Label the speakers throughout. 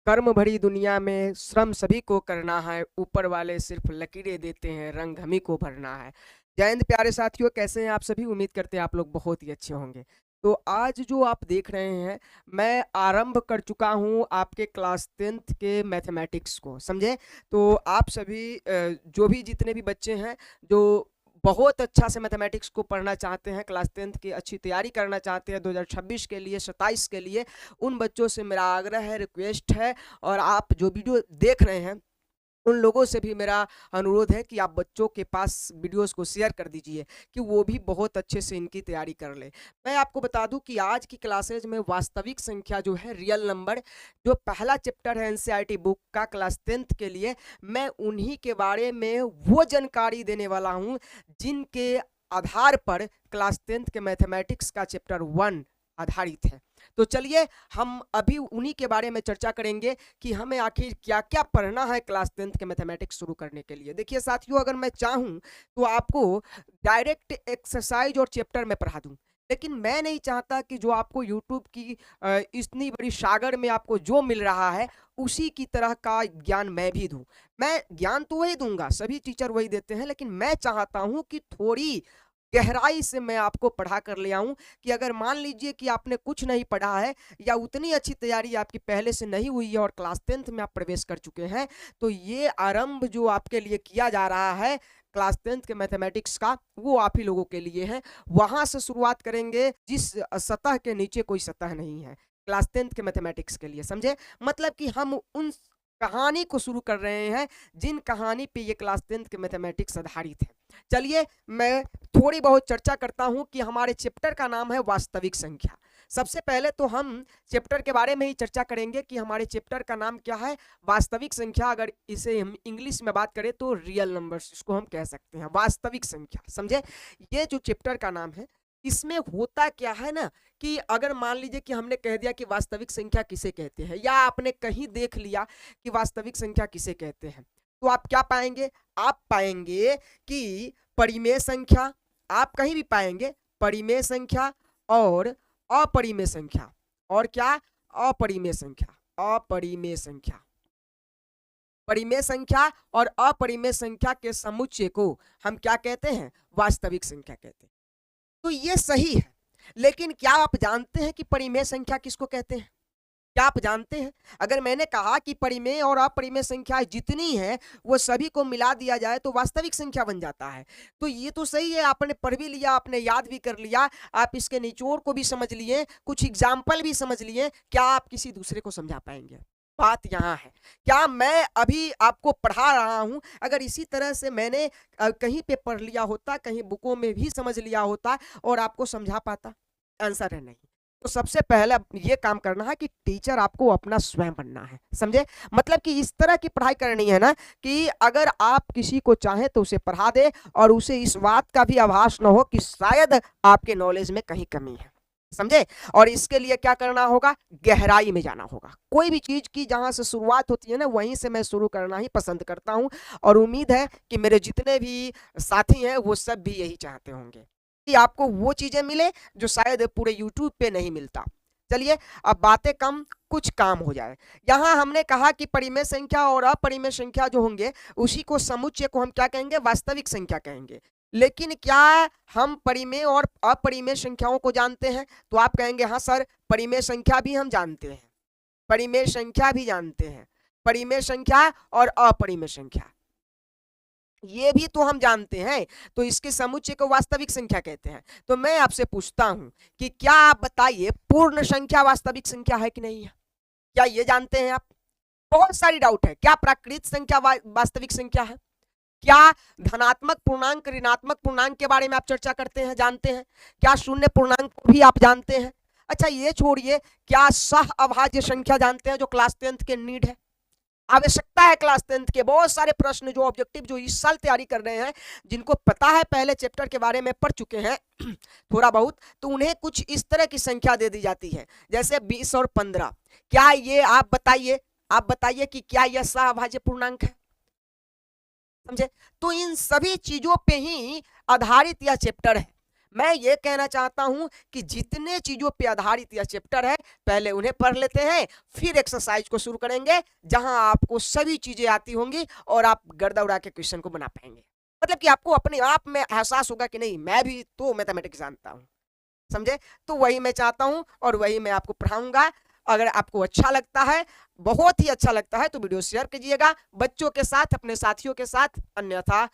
Speaker 1: कर्म भरी दुनिया में श्रम सभी को करना है, ऊपर वाले सिर्फ लकीरें देते हैं, रंग हमी को भरना है। जय हिंद प्यारे साथियों, कैसे हैं आप सभी? उम्मीद करते हैं आप लोग बहुत ही अच्छे होंगे। तो आज जो आप देख रहे हैं, मैं आरंभ कर चुका हूं आपके क्लास 10th के मैथमेटिक्स को, समझे? तो आप सभी जो भी जितने भी बच्चे हैं जो बहुत अच्छा से मैथमेटिक्स को पढ़ना चाहते हैं, क्लास 10th की अच्छी तैयारी करना चाहते हैं 2026 के लिए, 27 के लिए, उन बच्चों से मेरा आग्रह है, रिक्वेस्ट है, और आप जो वीडियो देख रहे हैं उन लोगों से भी मेरा अनुरोध है कि आप बच्चों के पास वीडियोस को शेयर कर दीजिए कि वो भी बहुत अच्छे से इनकी तैयारी कर ले। मैं आपको बता दूं कि आज की क्लासेज में वास्तविक संख्या जो है, रियल नंबर, जो पहला चैप्टर है एनसीईआरटी बुक का क्लास 10th के लिए, मैं उन्हीं के बारे में वो जानकारी देने वाला हूं जिनके आधार पर क्लास 10th के मैथमेटिक्स का चैप्टर 1 आधारित है। तो चलिए हम अभी उन्हीं के बारे में चर्चा करेंगे कि हमें आखिर क्या क्या पढ़ना है क्लास 10th के मैथमेटिक्स शुरू करने के लिए। देखिए साथियों, अगर मैं चाहूं तो आपको डायरेक्ट एक्सरसाइज और चैप्टर में पढ़ा दूं, लेकिन मैं नहीं चाहता कि जो आपको यूट्यूब की इतनी बड़ी सागर में आपको जो मिल रहा है उसी की तरह का ज्ञान मैं भी दूं। मैं ज्ञान तो वही दूंगा, सभी टीचर वही देते हैं, लेकिन मैं चाहता हूं कि थोड़ी गहराई से मैं आपको पढ़ा कर ले आऊं कि अगर मान लीजिए कि आपने कुछ नहीं पढ़ा है या उतनी अच्छी तैयारी आपकी पहले से नहीं हुई है और क्लास 10th में आप प्रवेश कर चुके हैं, तो ये आरंभ जो आपके लिए किया जा रहा है क्लास 10th के मैथमेटिक्स का, वो आप ही लोगों के लिए है। वहां से शुरुआत करेंगे जिस सतह के नीचे कोई सतह नहीं है, क्लास 10th के मैथमेटिक्स के लिए, समझे? मतलब कि हम उन कहानी को शुरू कर रहे हैं जिन कहानी पे ये क्लास 10th के मैथमेटिक्स आधारित है। चलिए मैं थोड़ी बहुत चर्चा करता हूं कि हमारे चैप्टर का नाम है वास्तविक संख्या। सबसे पहले तो हम चैप्टर के बारे में ही चर्चा करेंगे कि हमारे चैप्टर का नाम क्या है, वास्तविक संख्या। अगर इसे हम इंग्लिश में बात करें तो रियल नंबर्स, इसको हम कह सकते हैं वास्तविक संख्या, समझे? ये जो चैप्टर का नाम है, इसमें होता क्या है ना कि अगर मान लीजिए कि हमने कह दिया कि वास्तविक संख्या किसे कहते हैं, या आपने कहीं देख लिया कि वास्तविक संख्या किसे कहते हैं, तो आप क्या पाएंगे? आप पाएंगे कि परिमेय संख्या, आप कहीं भी पाएंगे परिमेय संख्या और अपरिमेय संख्या, और क्या? अपरिमेय संख्या, अपरिमेय संख्या, परिमेय संख्या और अपरिमेय संख्या के समुच्चय को हम क्या कहते हैं? वास्तविक संख्या कहते हैं। तो ये सही है, लेकिन क्या आप जानते हैं कि परिमेय संख्या किसको कहते हैं? क्या आप जानते हैं? अगर मैंने कहा कि परिमेय और अपरिमेय संख्या जितनी है वो सभी को मिला दिया जाए तो वास्तविक संख्या बन जाता है। तो ये तो सही है, आपने पढ़ भी लिया, आपने याद भी कर लिया, आप इसके निचोड़ को भी समझ लिए, कुछ एग्जाम्पल भी समझ लिए। क्या आप किसी दूसरे को समझा पाएंगे? बात यहाँ है, क्या मैं अभी आपको पढ़ा रहा हूं, अगर इसी तरह से मैंने कहीं पे पढ़ लिया होता, कहीं बुकों में भी समझ लिया होता और आपको समझा पाता? आंसर है नहीं। तो सबसे पहले ये काम करना है कि टीचर आपको अपना स्वयं बनना है, समझे? मतलब कि इस तरह की पढ़ाई करनी है ना कि अगर आप किसी को चाहें तो उसे पढ़ा दे और उसे इस बात का भी आभास न हो कि शायद आपके नॉलेज में कहीं कमी है, समझे? और इसके लिए क्या करना होगा? गहराई में जाना होगा। कोई भी चीज की जहां से शुरुआत होती है ना, वहीं से मैं शुरू करना ही पसंद करता हूं, और उम्मीद है कि मेरे जितने भी साथी हैं वो सब भी यही चाहते होंगे कि आपको वो चीजें मिले जो शायद पूरे यूट्यूब पे नहीं मिलता। चलिए अब बातें कम कुछ काम हो जाए। यहां हमने कहा कि परिमेय संख्या और अपरिमेय संख्या जो होंगे उसी को समुच्चय को हम क्या कहेंगे? वास्तविक संख्या कहेंगे। लेकिन क्या हम परिमेय और अपरिमेय संख्याओं को जानते हैं? तो आप कहेंगे हाँ सर, परिमेय संख्या भी हम जानते हैं, परिमेय संख्या भी जानते हैं, परिमेय संख्या और अपरिमेय संख्या ये भी तो हम जानते हैं, तो इसके समुच्चय को वास्तविक संख्या कहते हैं। तो मैं आपसे पूछता हूं कि क्या आप बताइए, पूर्ण संख्या वास्तविक संख्या है कि नहीं है? क्या ये जानते हैं आप? बहुत सारी डाउट है। क्या प्राकृत संख्या वास्तविक संख्या है? क्या धनात्मक पूर्णांक ऋणात्मक पूर्णांक के बारे में आप चर्चा करते हैं, जानते हैं? क्या शून्य पूर्णांक को भी आप जानते हैं? अच्छा ये छोड़िए, क्या सह अभाज्य संख्या जानते हैं, जो क्लास 10th के नीड है, आवश्यकता है क्लास 10th के? बहुत सारे प्रश्न जो ऑब्जेक्टिव जो इस साल तैयारी कर रहे हैं, जिनको पता है, पहले चैप्टर के बारे में पढ़ चुके हैं थोड़ा बहुत, तो उन्हें कुछ इस तरह की संख्या दे दी जाती है जैसे 20 और 15। क्या ये आप बताइए कि क्या यह सहअभाज्य पूर्णांक है? समझे? तो इन सभी चीजों पे ही आधारित यह चैप्टर है। मैं ये कहना चाहता हूं कि जितने चीजों पे आधारित यह चैप्टर है पहले उन्हें पढ़ लेते हैं, फिर एक्सरसाइज को शुरू करेंगे जहां आपको सभी चीजें आती होंगी और आप गर्दा उड़ा के क्वेश्चन को बना पाएंगे। मतलब कि आपको अपने आप में एहसास होगा कि नहीं मैं भी तो मैथमेटिक्स जानता हूं, समझे? तो वही मैं चाहता हूं और वही मैं आपको पढ़ाऊंगा। अगर आपको अच्छा लगता है, बहुत ही अच्छा लगता है, तो वीडियो शेयर कीजिएगा बच्चों के साथ, अपने साथियों के साथ। अन्यथा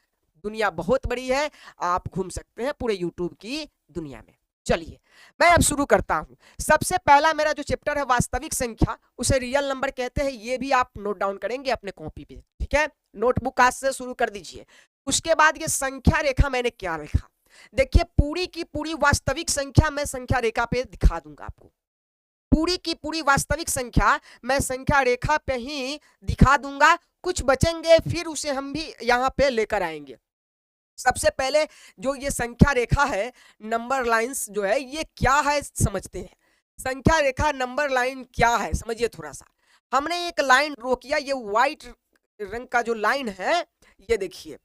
Speaker 1: दुनिया बहुत बड़ी है, आप घूम सकते हैं पूरे यूट्यूब की दुनिया में। चलिए मैं अब शुरू करता हूं। सबसे पहला मेरा जो चैप्टर है वास्तविक संख्या, उसे रियल नंबर कहते हैं। ये भी आप नोट डाउन करेंगे अपने कॉपी पे, ठीक है? नोटबुक आज से शुरू कर दीजिए। उसके बाद ये संख्या रेखा मैंने क्या लिखा, देखिए पूरी की पूरी वास्तविक संख्या मैं संख्या रेखा पे दिखा दूंगा आपको। पूरी की पूरी वास्तविक संख्या मैं संख्या रेखा पे ही दिखा दूंगा। कुछ बचेंगे फिर उसे हम भी यहां पे लेकर आएंगे। सबसे पहले जो ये संख्या रेखा है, नंबर लाइंस जो है, ये क्या है समझते हैं। संख्या रेखा नंबर लाइन क्या है समझिए थोड़ा सा। हमने एक लाइन ड्रॉ किया, ये व्हाइट रंग का जो लाइन है, ये देखिए,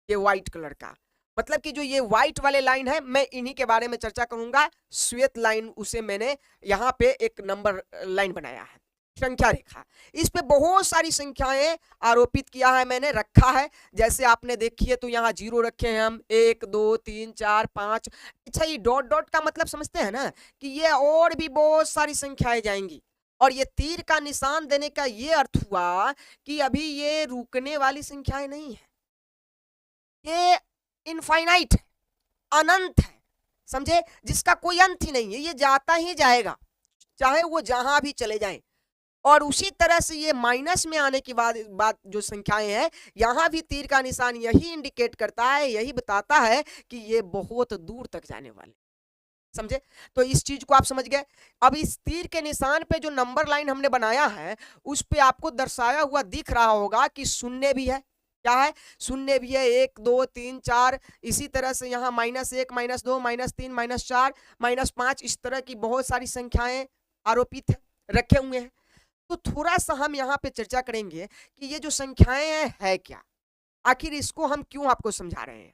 Speaker 1: ये व्हाइट कलर का, मतलब कि जो ये व्हाइट वाले लाइन है, मैं इन्हीं के बारे में चर्चा करूंगा। श्वेत लाइन, उसे मैंने यहाँ पे एक नंबर लाइन बनाया है, संख्या रेखा। इस पे बहुत सारी संख्याएं आरोपित किया है मैंने, रखा है। जैसे आपने देखिए तो यहाँ 0 रखे हैं हम, 1 2 3 4 5। अच्छा, ये डॉट डॉट का मतलब समझते हैं ना, कि ये और भी बहुत सारी संख्याएं जाएंगी। और ये तीर का निशान देने का ये अर्थ हुआ कि अभी ये रुकने वाली संख्याएं नहीं है, ये इनफाइनाइट है, अनंत है, समझे? जिसका कोई अंत ही नहीं है, ये जाता ही जाएगा, चाहे वो जहां भी चले जाएं। और उसी तरह से ये माइनस में आने की बात जो संख्याएं हैं, यहां भी तीर का निशान यही इंडिकेट करता है, यही बताता है कि ये बहुत दूर तक जाने वाले, समझे? तो इस चीज को आप समझ गए। अब इस तीर के निशान पे जो नंबर लाइन हमने बनाया है, उस पे आपको दर्शाया हुआ दिख रहा होगा कि शून्य भी है। क्या है? शून्य भी है, 1 2 3 4। इसी तरह से यहाँ -1 -2 -3 -4 -5, इस तरह की बहुत सारी संख्याएं आरोपित है, रखे हुए हैं। तो थोड़ा सा हम यहाँ पे चर्चा करेंगे कि ये जो संख्याएं है क्या, आखिर इसको हम क्यों आपको समझा रहे हैं।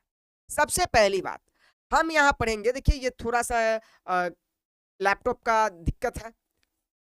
Speaker 1: सबसे पहली बात हम यहाँ पढ़ेंगे, देखिए ये थोड़ा सा लैपटॉप का दिक्कत है,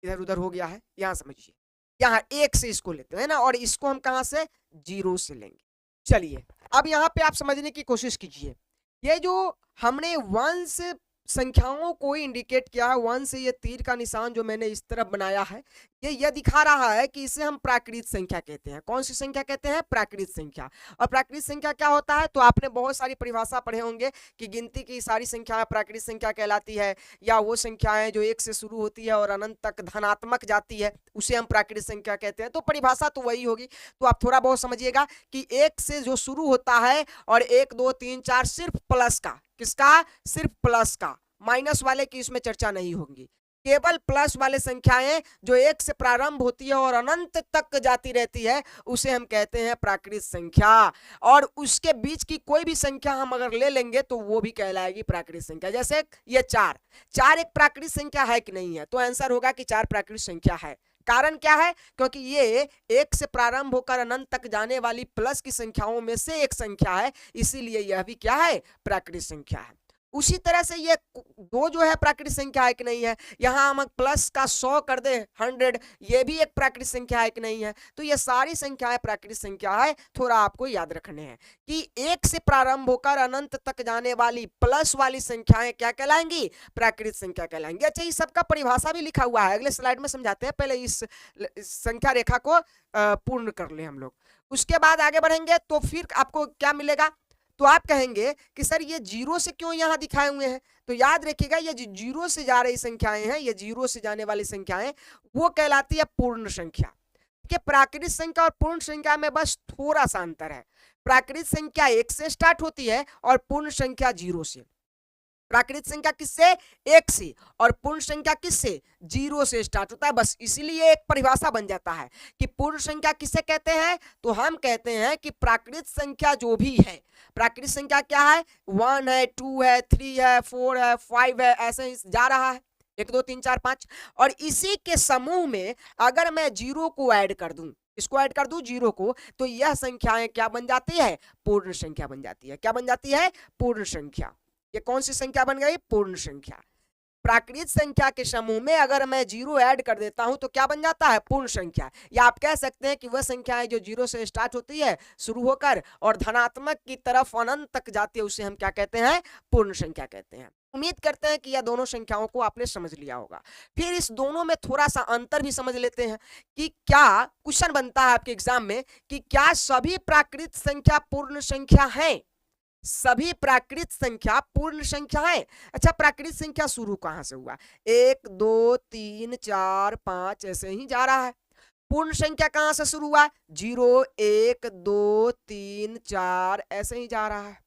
Speaker 1: इधर उधर हो गया है, यहाँ समझिए। यहाँ 1 से इसको लेते हैं ना, और इसको हम कहाँ से, 0 से लेंगे। चलिए अब यहाँ पे आप समझने की कोशिश कीजिए। ये जो हमने 1 से संख्याओं को इंडिकेट किया है, 1 से ये तीर का निशान जो मैंने इस तरफ बनाया है, ये दिखा रहा है कि इसे हम प्राकृत संख्या कहते हैं। कौन सी संख्या कहते हैं? प्राकृत संख्या। और प्राकृत संख्या क्या होता है? तो आपने बहुत सारी परिभाषा पढ़े होंगे कि गिनती की सारी संख्याएं प्राकृत संख्या कहलाती है, या वो संख्याएं जो 1 से शुरू होती है और अनंत तक धनात्मक जाती है, उसे हम प्राकृत संख्या कहते हैं। तो परिभाषा तो वही होगी। तो आप थोड़ा बहुत समझिएगा कि 1 से जो शुरू होता है और 1 2 3 4 सिर्फ प्लस का, किसका? सिर्फ प्लस का, माइनस वाले की इसमें चर्चा नहीं होगी। केवल प्लस वाले संख्याएं जो 1 से प्रारंभ होती है और अनंत तक जाती रहती है, उसे हम कहते हैं प्राकृत संख्या। और उसके बीच की कोई भी संख्या हम अगर ले लेंगे तो वो भी कहलाएगी प्राकृत संख्या। जैसे ये 4 एक प्राकृत संख्या है कि नहीं है? तो आंसर होगा कि 4 प्राकृत संख्या है। कारण क्या है? क्योंकि ये 1 से प्रारंभ होकर अनंत तक जाने वाली प्लस की संख्याओं में से एक संख्या है, इसीलिए यह भी क्या है? प्राकृत संख्या है। उसी तरह से ये 2 जो है प्राकृत संख्या है कि नहीं है? यहां हम प्लस का 100 कर दे 100, ये भी एक प्राकृत संख्या है कि नहीं है? तो ये सारी संख्याएं प्राकृत संख्या है। थोड़ा आपको याद रखने हैं कि 1 से प्रारंभ होकर अनंत तक जाने वाली प्लस वाली संख्याएं क्या कहलाएंगी? प्राकृत संख्या कहलाएंगी। अच्छा, इस सबका परिभाषा भी लिखा हुआ है, अगले स्लाइड में समझाते हैं। पहले इस संख्या रेखा को पूर्ण कर ले हम लोग, उसके बाद आगे बढ़ेंगे तो फिर आपको क्या मिलेगा? तो आप कहेंगे कि सर ये 0 से क्यों यहां दिखाए हुए हैं? तो याद रखिएगा, ये 0 से जा रही संख्याएं हैं, ये 0 से जाने वाली संख्याएं वो कहलाती है पूर्ण संख्या। कि प्राकृत संख्या और पूर्ण संख्या में बस थोड़ा सा अंतर है। प्राकृत संख्या 1 से स्टार्ट होती है और पूर्ण संख्या 0 से। प्राकृत संख्या किससे? 1 से, और पूर्ण संख्या किससे? 0 से स्टार्ट होता है। बस इसीलिए एक परिभाषा बन जाता है कि पूर्ण संख्या किसे कहते हैं? तो हम कहते हैं कि प्राकृत संख्या जो भी है, प्राकृत संख्या क्या है? 1 है, 2 है, 3 है, 4 है, 5 है, ऐसे ही जा रहा है, 1 2 3 4 5। और इसी के समूह में अगर मैं 0 को ऐड कर दूं, इसको ऐड कर दूं 0 को, तो यह संख्याएं क्या बन जाती है? पूर्ण संख्या बन जाती है। क्या बन जाती है? पूर्ण संख्या। ये कौन सी संख्या बन गई? पूर्ण संख्या। प्राकृत संख्या के समूह में अगर मैं जीरो ऐड कर देता हूं तो क्या बन जाता है? पूर्ण संख्या। या आप कह सकते हैं कि वह संख्या है जो जीरो से स्टार्ट होती है शुरू होकर और धनात्मक की तरफ अनंत तक जाती है, उसे हम क्या कहते हैं? पूर्ण संख्या कहते हैं। उम्मीद करते हैं कि यह दोनों संख्याओं को आपने समझ लिया होगा। फिर इस दोनों में थोड़ा सा अंतर भी समझ लेते हैं कि क्या क्वेश्चन बनता है आपके एग्जाम में कि क्या सभी प्राकृत संख्या पूर्ण संख्या है? सभी प्राकृत संख्या पूर्ण संख्या है। अच्छा, प्राकृत संख्या शुरू कहां से हुआ? 1 2 3 4 5 ऐसे ही जा रहा है। पूर्ण संख्या कहां से शुरू हुआ? 0 1 2 3 4 ऐसे ही जा रहा है।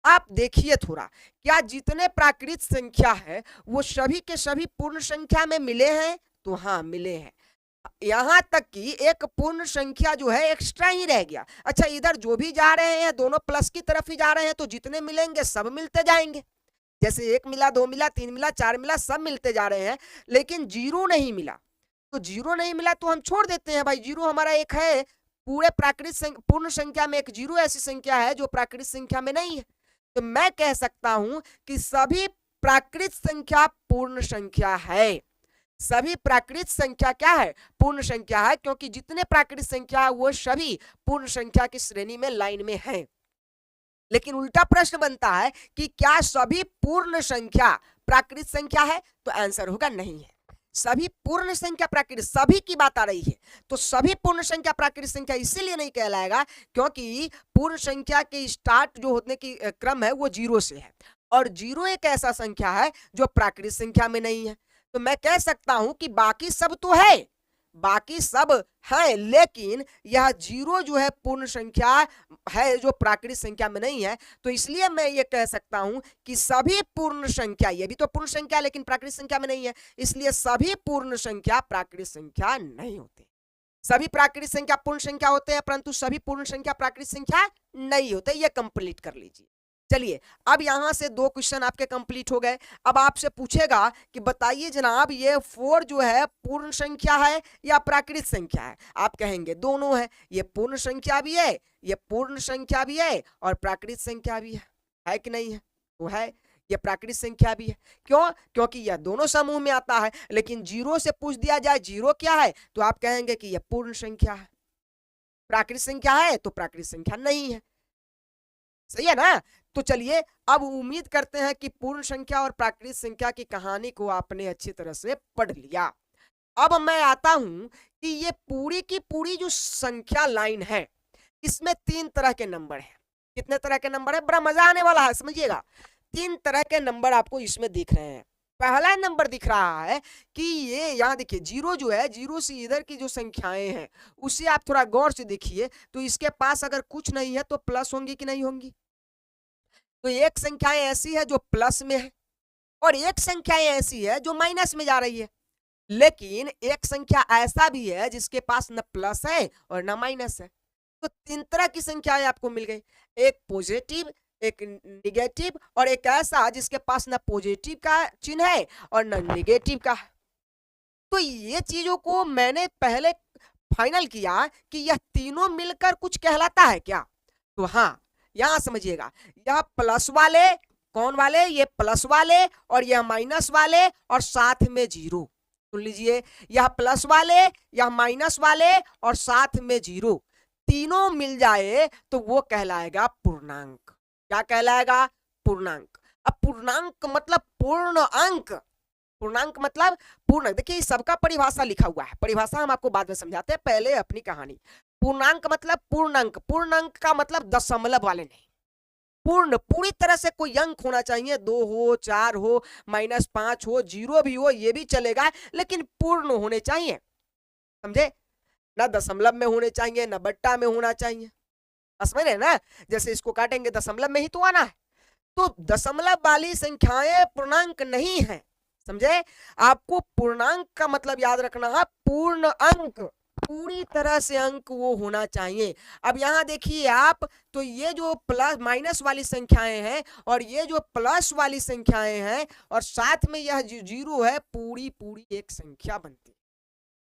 Speaker 1: आप देखिए थोड़ा, क्या जितने प्राकृत संख्या है वो सभी के सभी पूर्ण संख्या में मिले हैं? तो हाँ, मिले हैं। यहां तक कि एक पूर्ण संख्या जो है एक्स्ट्रा ही रह गया। अच्छा, इधर जो भी जा रहे हैं दोनों प्लस की तरफ ही जा रहे हैं, तो जितने मिलेंगे सब मिलते जाएंगे। जैसे 1 मिला, 2 मिला, 3 मिला, 4 मिला, सब मिलते जा रहे हैं, लेकिन जीरो नहीं मिला। तो जीरो नहीं मिला तो हम छोड़ देते हैं भाई, जीरो हमारा एक है। पूरे प्राकृत पूर्ण संख्या में एक जीरो ऐसी संख्या है जो प्राकृत संख्या में नहीं है। तो मैं कह सकता हूं कि सभी प्राकृत संख्या पूर्ण संख्या है। सभी प्राकृत संख्या क्या है? पूर्ण संख्या है, क्योंकि जितने प्राकृत संख्या है वो सभी पूर्ण संख्या की श्रेणी में लाइन में हैं। लेकिन उल्टा प्रश्न बनता है कि क्या सभी पूर्ण संख्या प्राकृत संख्या है? तो आंसर होगा नहीं है। सभी पूर्ण संख्या प्राकृत, सभी की बात आ रही है, तो सभी पूर्ण संख्या प्राकृत संख्या इसीलिए नहीं कहलाएगा क्योंकि पूर्ण संख्या के स्टार्ट जो होने की क्रम है वो जीरो से है, और जीरो एक ऐसा संख्या है जो प्राकृत संख्या में नहीं है। तो मैं कह सकता हूं कि बाकी सब तो है, बाकी सब है, लेकिन यह जीरो जो है पूर्ण संख्या है जो प्राकृत संख्या में नहीं है। तो इसलिए मैं ये कह सकता हूं कि सभी पूर्ण संख्या, ये भी तो पूर्ण संख्या लेकिन प्राकृत संख्या में नहीं है, इसलिए सभी पूर्ण संख्या प्राकृत संख्या नहीं होते। सभी प्राकृत संख्या पूर्ण संख्या होते हैं, परंतु सभी पूर्ण संख्या प्राकृत संख्या नहीं होते। ये कंप्लीट कर लीजिए। चलिए, अब यहां से दो क्वेश्चन आपके कंप्लीट हो गए। अब आपसे पूछेगा कि बताइए जनाब, ये 4 जो है पूर्ण संख्या है या प्राकृत संख्या है? आप कहेंगे दोनों है, ये पूर्ण संख्या भी है, ये पूर्ण संख्या भी है और प्राकृत संख्या भी है कि नहीं है? तो है, ये प्राकृत संख्या भी है। क्यों? क्योंकि यह दोनों समूह में आता है। लेकिन जीरो से पूछ दिया जाए जीरो क्या है, तो आप कहेंगे कि यह पूर्ण संख्या है। प्राकृत संख्या है तो प्राकृत संख्या नहीं है। सही है ना? तो चलिए, अब उम्मीद करते हैं कि पूर्ण संख्या और प्राकृत संख्या की कहानी को आपने अच्छी तरह से पढ़ लिया। अब मैं आता हूं कि ये पूरी की पूरी जो संख्या लाइन है, इसमें 3 तरह के नंबर हैं। कितने तरह के नंबर है? बड़ा मजा आने वाला है, समझिएगा। 3 तरह के नंबर आपको इसमें दिख रहे हैं। पहला नंबर दिख रहा है कि ये यहां देखिए, जीरो जो है, जीरो से इधर की जो संख्याएं हैं उसे आप थोड़ा गौर से देखिए, तो इसके पास अगर कुछ नहीं है तो प्लस होंगी कि नहीं होंगी? तो एक संख्याएं ऐसी है जो प्लस में है और एक संख्याएं ऐसी है जो माइनस में जा रही है। लेकिन एक संख्या ऐसा भी है जिसके पास न प्लस है और न माइनस है। तो 3 तरह की संख्याएं आपको मिल गई, एक पॉजिटिव, एक निगेटिव और एक ऐसा जिसके पास न पॉजिटिव का चिन्ह है और न निगेटिव का है। तो ये चीजों को मैंने पहले फाइनल किया कि यह तीनों मिलकर कुछ कहलाता है क्या? तो हाँ, यहां समझिएगा, यह प्लस वाले, कौन वाले? ये प्लस वाले, और यह माइनस वाले और साथ में जीरो। सुन लीजिए, यह प्लस वाले, यह माइनस वाले और साथ में जीरो, तीनों मिल जाए तो वो कहलाएगा पूर्णांक। क्या कहलाएगा? पूर्णांक। अब पूर्णांक मतलब पूर्ण अंक। पूर्णांक मतलब पूर्ण। देखिए, सबका परिभाषा लिखा हुआ है, परिभाषा हम आपको बाद में समझाते हैं, पहले अपनी कहानी। पूर्णांक मतलब पूर्ण अंक। पूर्ण अंक का मतलब दशमलव वाले नहीं, पूर्ण, पूरी तरह से कोई अंक होना चाहिए, 2 हो, 4 हो, -5 हो, 0 भी हो, ये भी चलेगा, लेकिन पूर्ण होने चाहिए। समझे? ना दशमलव में होने चाहिए, ना बट्टा में होना चाहिए। समझ रहे ना? जैसे इसको काटेंगे दशमलव में ही तो आना है। तो दशमलव वाली संख्याएं पूर्णांक नहीं है। समझे? आपको पूर्णांक का मतलब याद रखना है, पूर्ण अंक, पूरी तरह से अंक वो होना चाहिए। अब यहां देखिए आप, तो ये जो प्लस माइनस वाली संख्याएं हैं और ये जो प्लस वाली संख्याएं हैं और साथ में यह जीरो है, पूरी पूरी एक संख्या बनती है।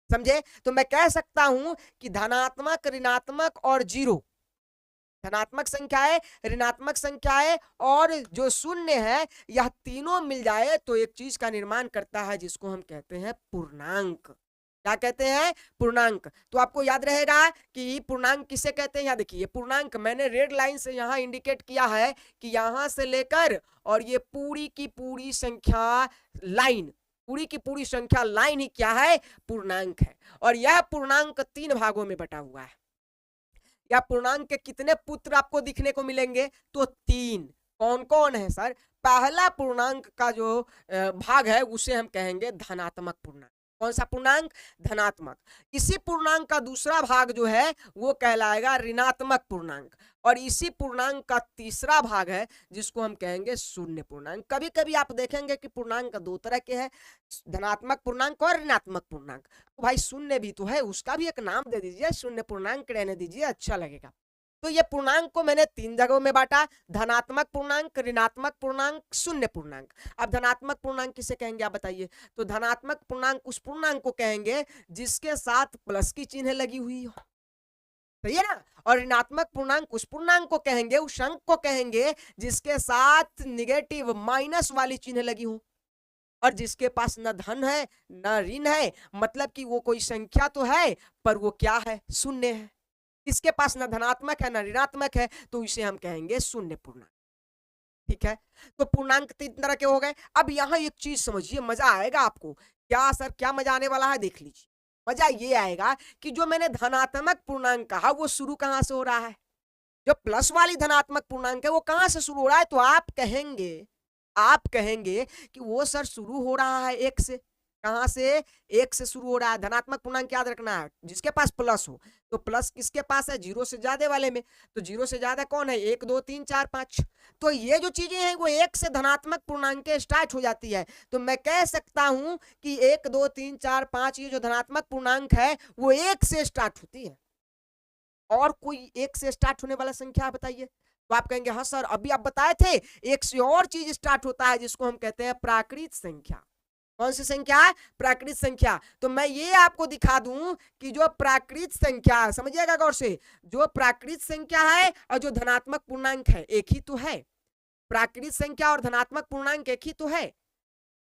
Speaker 1: समझे? तो मैं कह सकता हूं कि धनात्मक, ऋणात्मक और जीरो, धनात्मक संख्याएं, ऋणात्मक संख्याएं और जो शून्य है, यह तीनों मिल जाए तो एक चीज का निर्माण करता है जिसको हम कहते हैं पूर्णांक। क्या कहते हैं? पूर्णांक। तो आपको याद रहेगा कि पूर्णांक किसे कहते हैं। यहाँ देखिए, पूर्णांक मैंने रेड लाइन से यहाँ इंडिकेट किया है कि यहां से लेकर और ये पूरी की पूरी संख्या लाइन, पूरी की पूरी संख्या लाइन ही क्या है? पूर्णांक है। और यह पूर्णांक 3 भागों में बटा हुआ है। या पूर्णांक के कितने पुत्र आपको दिखने को मिलेंगे? तो 3। कौन कौन है सर? पहला पूर्णांक का जो भाग है उसे हम कहेंगे धनात्मक पूर्णांक। कौन सा पूर्णांक? धनात्मक। इसी पूर्णांक का दूसरा भाग जो है वो कहलाएगा ऋणात्मक पूर्णांक। और इसी पूर्णांक का तीसरा भाग है जिसको हम कहेंगे शून्य पूर्णांक। कभी कभी आप देखेंगे कि पूर्णांक दो तरह के हैं, धनात्मक पूर्णांक और ऋणात्मक पूर्णांक। तो भाई शून्य भी तो है, उसका भी एक नाम दे दीजिए, शून्य पूर्णांक रहने दीजिए, अच्छा लगेगा। तो ये पूर्णांक को मैंने 3 जगहों में बांटा, धनात्मक पूर्णांक, ऋणात्मक पूर्णांक, शून्य पूर्णांक। अब धनात्मक पूर्णांक किसे कहेंगे आप बताइए? तो धनात्मक पूर्णांक उस पूर्णांक को कहेंगे जिसके साथ प्लस की चिन्ह लगी हुई हो, सही है ना। और ऋणात्मक पूर्णांक उस पूर्णांक को कहेंगे, उस अंक को कहेंगे जिसके साथ निगेटिव माइनस वाली चिन्ह लगी हो और जिसके पास न धन है न ऋण है, मतलब कि वो कोई संख्या तो है पर वो क्या है? शून्य है। इसके पास न धनात्मक है न ऋणात्मक है, तो इसे हम कहेंगे शून्य पूर्णांक। ठीक है, तो पूर्णांक 3 तरह के हो गए। अब यहाँ एक चीज समझिए, मजा आएगा आपको। क्या सर, क्या मजा आने वाला है? देख लीजिए। मजा ये आएगा कि जो मैंने धनात्मक पूर्णांक कहा वो शुरू कहां से हो रहा है? जो प्लस वाली धनात्मक पूर्णांक है वो कहां से शुरू हो रहा है? तो आप कहेंगे कि वो सर शुरू हो रहा है 1 से। कहां से? 1 से शुरू हो रहा है। धनात्मक पूर्णांक याद रखना है, जिसके पास प्लस हो। तो प्लस किसके पास है? 0 से ज्यादा वाले में। तो 0 से ज्यादा कौन है? 1 2 3 4 5। तो ये जो चीजें हैं वो 1 से धनात्मक पूर्णांक के स्टार्ट हो जाती है। तो मैं कह सकता हूं कि 1 2 3 4 5 ये जो धनात्मक पूर्णांक है वो 1 से स्टार्ट होती है। और कोई 1 से स्टार्ट होने वाला संख्या बताइए। तो आप कहेंगे हाँ सर, अभी आप बताए थे 1 से और चीज स्टार्ट होता है जिसको हम कहते हैं प्राकृत संख्या। कौन सी संख्या? प्राकृत संख्या। तो मैं ये आपको दिखा दूं कि जो प्राकृत संख्या, समझिएगा गौर से, जो प्राकृत संख्या है और जो धनात्मक पूर्णांक है एक ही तो है। प्राकृत संख्या और धनात्मक पूर्णांक एक ही तो है।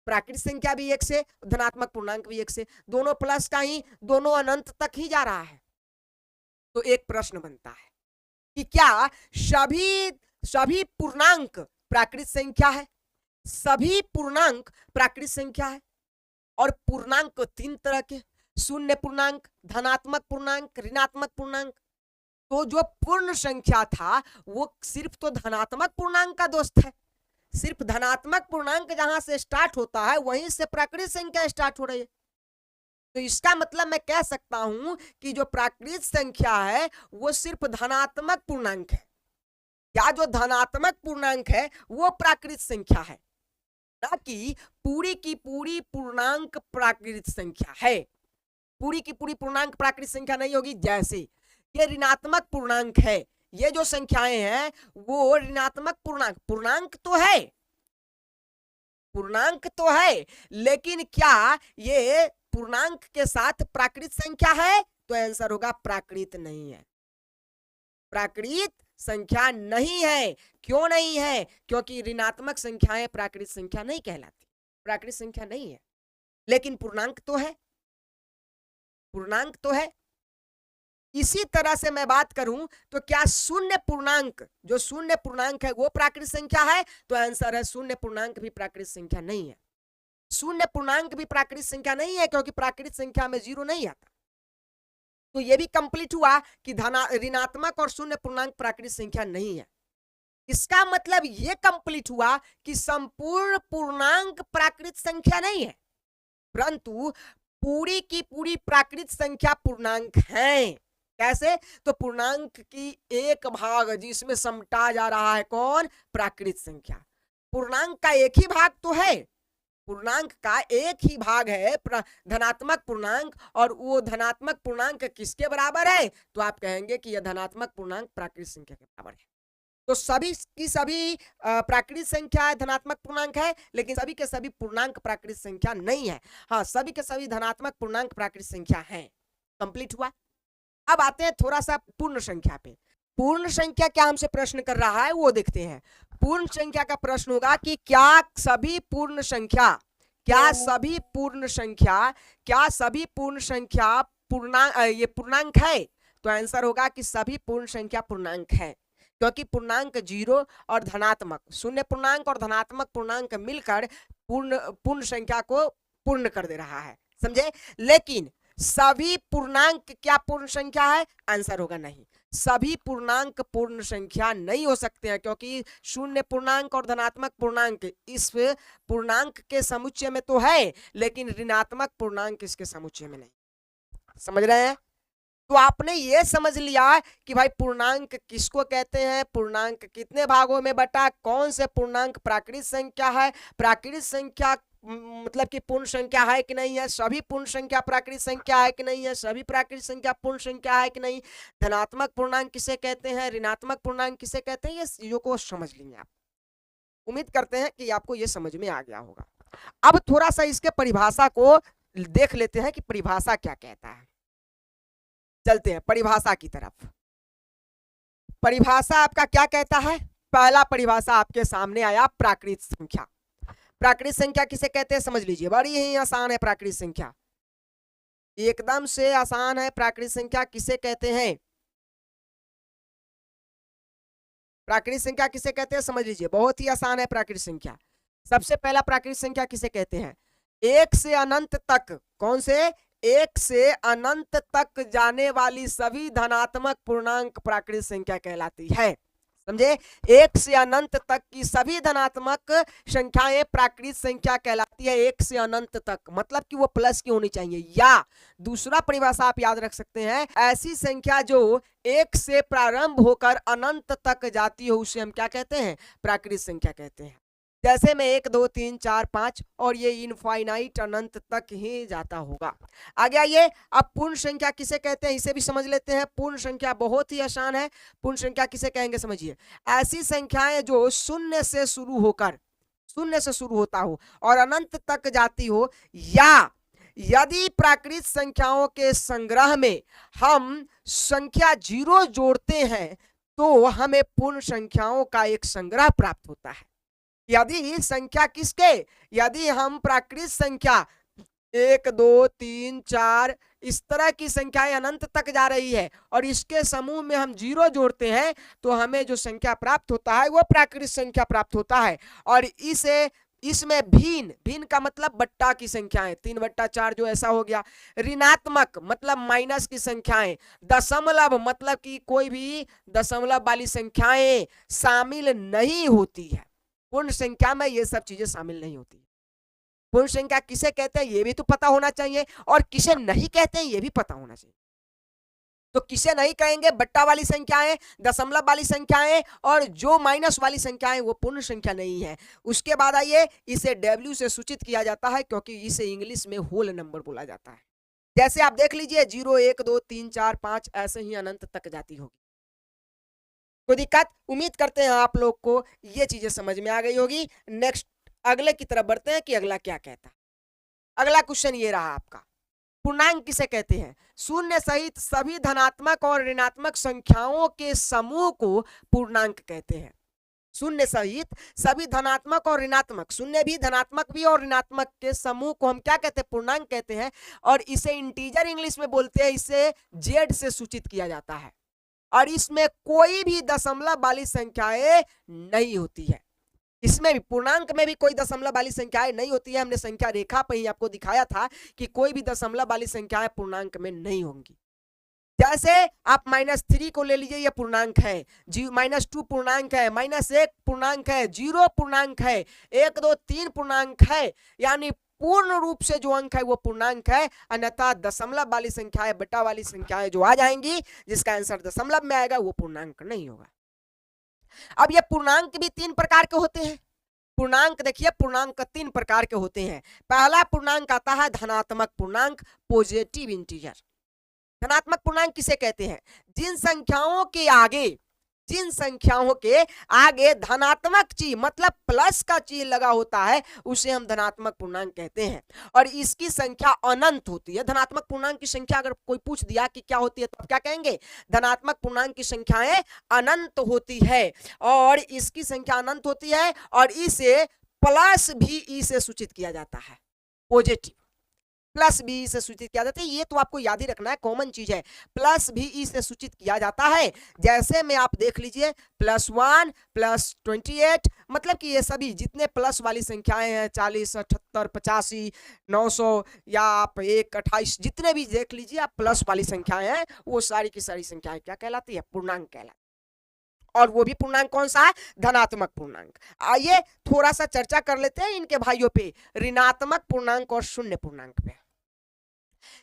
Speaker 1: प्राकृत संख्या भी 1 से, धनात्मक पूर्णांक भी 1 से, दोनों प्लस का ही, दोनों अनंत तक ही जा रहा है। तो एक प्रश्न बनता है कि क्या सभी पूर्णांक प्राकृत संख्या है? सभी पूर्णांक प्राकृत संख्या है। और पूर्णांक 3 तरह के, शून्य पूर्णांक, धनात्मक पूर्णांक, ऋणात्मक पूर्णांक। तो जो पूर्ण संख्या था वो सिर्फ तो धनात्मक पूर्णांक का दोस्त है। सिर्फ धनात्मक पूर्णांक जहां से स्टार्ट होता है वहीं से प्राकृत संख्या स्टार्ट हो रही है। तो इसका मतलब मैं कह सकता हूं कि जो प्राकृत संख्या है वो सिर्फ धनात्मक पूर्णांक है, या जो धनात्मक पूर्णांक है वो प्राकृत संख्या है, ना कि पूरी की पूरी पूर्णांक प्राकृत संख्या है। पूरी की पूरी पूर्णांक प्राकृत संख्या नहीं होगी। जैसे ये ऋणात्मक पूर्णांक है, ये जो संख्याएं हैं वो ऋणात्मक पूर्णांक तो है, पूर्णांक तो है, लेकिन क्या ये पूर्णांक के साथ प्राकृत संख्या है? तो आंसर होगा प्राकृत नहीं है। प्राकृत संख्या नहीं है। क्यों नहीं है? क्योंकि ऋणात्मक संख्याएं प्राकृत संख्या नहीं कहलाती, प्राकृत संख्या नहीं है। लेकिन पूर्णांक तो है, पूर्णांक तो है। इसी तरह से मैं बात करूं तो क्या शून्य पूर्णांक, जो शून्य पूर्णांक है वो प्राकृत संख्या है? तो आंसर है शून्य पूर्णांक भी प्राकृत संख्या नहीं है। शून्य पूर्णांक भी प्राकृत संख्या नहीं है क्योंकि प्राकृत संख्या में 0 नहीं आता। तो ये भी कंप्लीट हुआ कि ऋणात्मक और शून्य पूर्णांक प्राकृत संख्या नहीं है। इसका मतलब ये कंप्लीट हुआ कि संपूर्ण पूर्णांक प्राकृत संख्या नहीं है, परंतु पूरी की पूरी प्राकृत संख्या पूर्णांक है। कैसे? तो पूर्णांक की एक भाग जिसमें समटा जा रहा है कौन? प्राकृत संख्या। पूर्णांक का एक ही भाग तो है, पूर्णांक का एक ही भाग है धनात्मक पूर्णांक, और वो धनात्मक पूर्णांक किसके बराबर है? तो आप कहेंगे कि यह धनात्मक पूर्णांक प्राकृत संख्या के बराबर है। तो सभी की सभी प्राकृत संख्या धनात्मक पूर्णांक है, लेकिन सभी के सभी पूर्णांक प्राकृत संख्या नहीं है। हाँ, सभी के सभी धनात्मक पूर्णांक प्राकृत संख्या है। कंप्लीट हुआ। अब आते हैं थोड़ा सा पूर्ण संख्या पे। पूर्ण संख्या क्या हमसे प्रश्न कर रहा है वो देखते हैं। पूर्ण संख्या का प्रश्न होगा कि क्या सभी पूर्ण संख्या, क्या सभी पूर्ण संख्या, क्या सभी पूर्ण संख्या पूर्णांक, ये पूर्णांक है? तो आंसर होगा कि सभी पूर्ण संख्या पूर्णांक है, क्योंकि पूर्णांक जीरो और धनात्मक, शून्य पूर्णांक और धनात्मक पूर्णांक मिलकर पूर्ण पूर्ण संख्या को पूर्ण कर दे रहा है, समझे। लेकिन सभी पूर्णांक क्या पूर्ण संख्या है? आंसर होगा नहीं। सभी पूर्णांक पूर्ण संख्या नहीं हो सकते हैं, क्योंकि शून्य पूर्णांक और धनात्मक पूर्णांक इस पूर्णांक के समुच्चय में तो है, लेकिन ऋणात्मक पूर्णांक इसके समुच्चय में नहीं। समझ रहे हैं? तो आपने ये समझ लिया कि भाई पूर्णांक किसको कहते हैं, पूर्णांक कितने भागों में बटा, कौन से पूर्णांक प्राकृत संख्या है, प्राकृत संख्या मतलब कि पूर्ण संख्या है कि नहीं है, सभी पूर्ण संख्या प्राकृत संख्या है कि नहीं है, सभी प्राकृत संख्या पूर्ण संख्या है कि नहीं, धनात्मक पूर्णांक किसे कहते हैं, ऋणात्मक पूर्णांक किसे कहते हैं, ये चीजों को समझ लेंगे आप। उम्मीद करते हैं कि आपको ये समझ में आ गया होगा। अब थोड़ा सा इसके परिभाषा को देख लेते हैं कि परिभाषा क्या कहता है। चलते हैं परिभाषा की तरफ। परिभाषा आपका क्या कहता है? पहला परिभाषा आपके सामने आया, प्राकृत संख्या। प्राकृत संख्या किसे कहते हैं समझ लीजिए, बड़ी ही आसान है प्राकृत संख्या, एकदम से आसान है। प्राकृत संख्या किसे कहते हैं? प्राकृत संख्या किसे कहते हैं समझ लीजिए, बहुत ही आसान है प्राकृत संख्या। सबसे पहला प्राकृत संख्या किसे कहते हैं? एक से अनंत तक, कौन से? एक से अनंत तक जाने वाली सभी धनात्मक पूर्णांक प्राकृत संख्या कहलाती है, समझे। एक से अनंत तक की सभी धनात्मक संख्याएं प्राकृत संख्या कहलाती है, एक से अनंत तक, मतलब कि वो प्लस की होनी चाहिए। या दूसरा परिभाषा आप याद रख सकते हैं, ऐसी संख्या जो एक से प्रारंभ होकर अनंत तक जाती हो उसे हम क्या कहते हैं? प्राकृत संख्या कहते हैं। जैसे में 1 2 3 4 5 और ये इनफाइनाइट अनंत तक ही जाता होगा। आगे आइए, अब पूर्ण संख्या किसे कहते हैं इसे भी समझ लेते हैं। पूर्ण संख्या बहुत ही आसान है। पूर्ण संख्या किसे कहेंगे समझिए, ऐसी संख्याएं जो शून्य से शुरू होकर, शून्य से शुरू होता हो और अनंत तक जाती हो, या यदि प्राकृत संख्याओं के संग्रह में हम संख्या 0 जोड़ते हैं तो हमें पूर्ण संख्याओं का एक संग्रह प्राप्त होता है। यदि संख्या किसके, यदि हम प्राकृत संख्या 1 2 3 4 इस तरह की संख्याएं अनंत तक जा रही है और इसके समूह में हम 0 जोड़ते हैं तो हमें जो संख्या प्राप्त होता है वो प्राकृत संख्या प्राप्त होता है। और इसमें भिन्न का मतलब बट्टा की संख्याएं, 3 बट्टा 4 जो ऐसा हो गया। ऋणात्मक मतलब माइनस की संख्याएं, दशमलव मतलब कि कोई भी दशमलव वाली संख्याएं शामिल नहीं होती है। पूर्ण संख्या में ये सब चीजें शामिल नहीं होती। पूर्ण संख्या किसे कहते हैं ये भी तो पता होना चाहिए, और किसे नहीं कहते हैं ये भी पता होना चाहिए। तो किसे नहीं कहेंगे? बट्टा वाली संख्याएं, दशमलव वाली संख्याएं, और जो माइनस वाली संख्याएं वो पूर्ण संख्या नहीं है। उसके बाद आइए, इसे W से सूचित किया जाता है क्योंकि इसे इंग्लिश में होल नंबर बोला जाता है। जैसे आप देख लीजिए 0 1 2 3 4 5 ऐसे ही अनंत तक जाती होगी। कोई दिक्कत? उम्मीद करते हैं आप लोग को ये चीजें समझ में आ गई होगी। नेक्स्ट अगले की तरफ बढ़ते हैं कि अगला क्या कहता है। अगला क्वेश्चन ये रहा आपका, पूर्णांक किसे कहते हैं? शून्य सहित सभी धनात्मक और ऋणात्मक संख्याओं के समूह को पूर्णांक कहते हैं। शून्य सहित सभी धनात्मक और ऋणात्मक, शून्य भी धनात्मक भी और ऋणात्मक के समूह को हम क्या कहते हैं? पूर्णांक कहते हैं। और इसे इंटीजर इंग्लिश में बोलते हैं, इसे जेड से सूचित किया जाता है। और इसमें कोई भी दशमलव वाली संख्याएं नहीं होती है। इसमें भी पूर्णांक में भी कोई दशमलव वाली संख्याएं नहीं होती है। हमने संख्या रेखा पर ही आपको दिखाया था कि कोई भी दशमलव वाली संख्याएं पूर्णांक में नहीं होंगी। जैसे आप -3 को ले लीजिए, यह पूर्णांक है। -2 पूर्णांक है, -1 पूर्णांक है, 0 पूर्णांक है, 1 2 3 पूर्णांक है। यानी पूर्ण रूप से जो अंक है वो पूर्णांक है। अन्यथा दशमलव वाली संख्याएं, बटा वाली संख्याएं जो आ जाएंगी जिसका आंसर दशमलव में आएगा वो पूर्णांक नहीं होगा। अब ये पूर्णांक भी 3 प्रकार के होते हैं। पूर्णांक देखिए, पूर्णांक 3 प्रकार के होते हैं। पहला पूर्णांक आता है धनात्मक पूर्णांक, पॉजिटिव इंटीजर। धनात्मक पूर्णांक किसे कहते हैं? जिन संख्याओं के आगे जिन संख्याओं के आगे धनात्मक चिन्ह मतलब प्लस का चिन्ह लगा होता है उसे हम धनात्मक पूर्णांक कहते हैं। और इसकी संख्या अनंत होती है। धनात्मक पूर्णांक की संख्या अगर कोई पूछ दिया कि क्या होती है तो आप क्या कहेंगे? धनात्मक पूर्णांक की संख्याएं अनंत होती है और इसकी संख्या अनंत होती है और इसे प्लस भी ई से सूचित किया जाता है। पॉजिटिव प्लस बी से सूचित किया जाता है। ये तो आपको याद ही रखना है, कॉमन चीज है। प्लस भी ई से सूचित किया जाता है। जैसे में आप देख लीजिए +1 +28 मतलब कि ये सभी जितने प्लस वाली संख्याएं हैं 40 78 85 900 या आप 1 28 जितने भी देख लीजिए आप प्लस वाली संख्याएं हैं वो सारी की सारी संख्याएं क्या कहलाती है? पूर्णांक कहलाती है। और वो भी पूर्णांक कौन सा है? धनात्मक पूर्णांक। आइए थोड़ा सा चर्चा कर लेते हैं इनके भाइयों पे, ऋणात्मक पूर्णांक और शून्य पूर्णांक पे।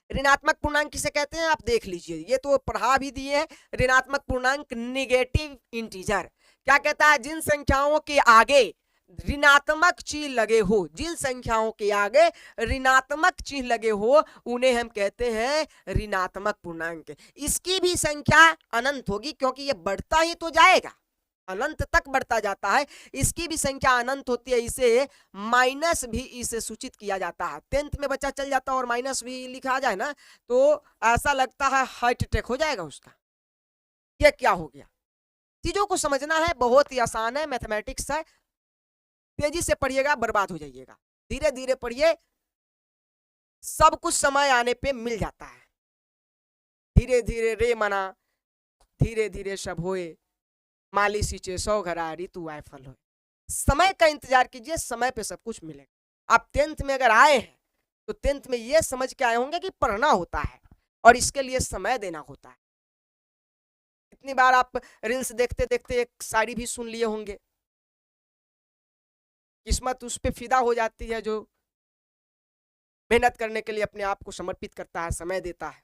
Speaker 1: ऋणात्मक पूर्णांक किसे कहते हैं आप देख लीजिए, ये तो पढ़ा भी दिए हैं। ऋणात्मक पूर्णांक निगेटिव इंटीजर क्या कहता है? जिन संख्याओं के आगे ऋणात्मक चिन्ह लगे हो, जिन संख्याओं के आगे ऋणात्मक चिन्ह लगे हो उन्हें हम कहते हैं ऋणात्मक पूर्णांक। इसकी भी संख्या अनंत होगी क्योंकि ये बढ़ता ही तो जाएगा, अनंत तक बढ़ता जाता है। इसकी भी संख्या अनंत होती है। इसे माइनस भी इसे सूचित किया जाता है। 10th में बच्चा चल जाता है और माइनस भी लिखा जाए ना तो ऐसा लगता है हार्ट अटैक हो जाएगा उसका। ये क्या हो गया? चीजों को समझना है, बहुत ही आसान है, मैथमेटिक्स है। तेजी से पढ़िएगा बर्बाद हो जाइएगा, धीरे धीरे पढ़िए, सब कुछ समय आने पे मिल जाता है। धीरे धीरे रे मना, धीरे धीरे सब होए, माली सींचे 100 घरा ऋतु आए फल हो। समय का इंतजार कीजिए, समय पे सब कुछ मिलेगा। आप 10th में अगर आए हैं तो 10th में ये समझ के आए होंगे कि पढ़ना होता है और इसके लिए समय देना होता है। इतनी बार आप रील्स देखते देखते एक शायरी भी सुन लिए होंगे, किस्मत उस पर फिदा हो जाती है जो मेहनत करने के लिए अपने आप को समर्पित करता है, समय देता है।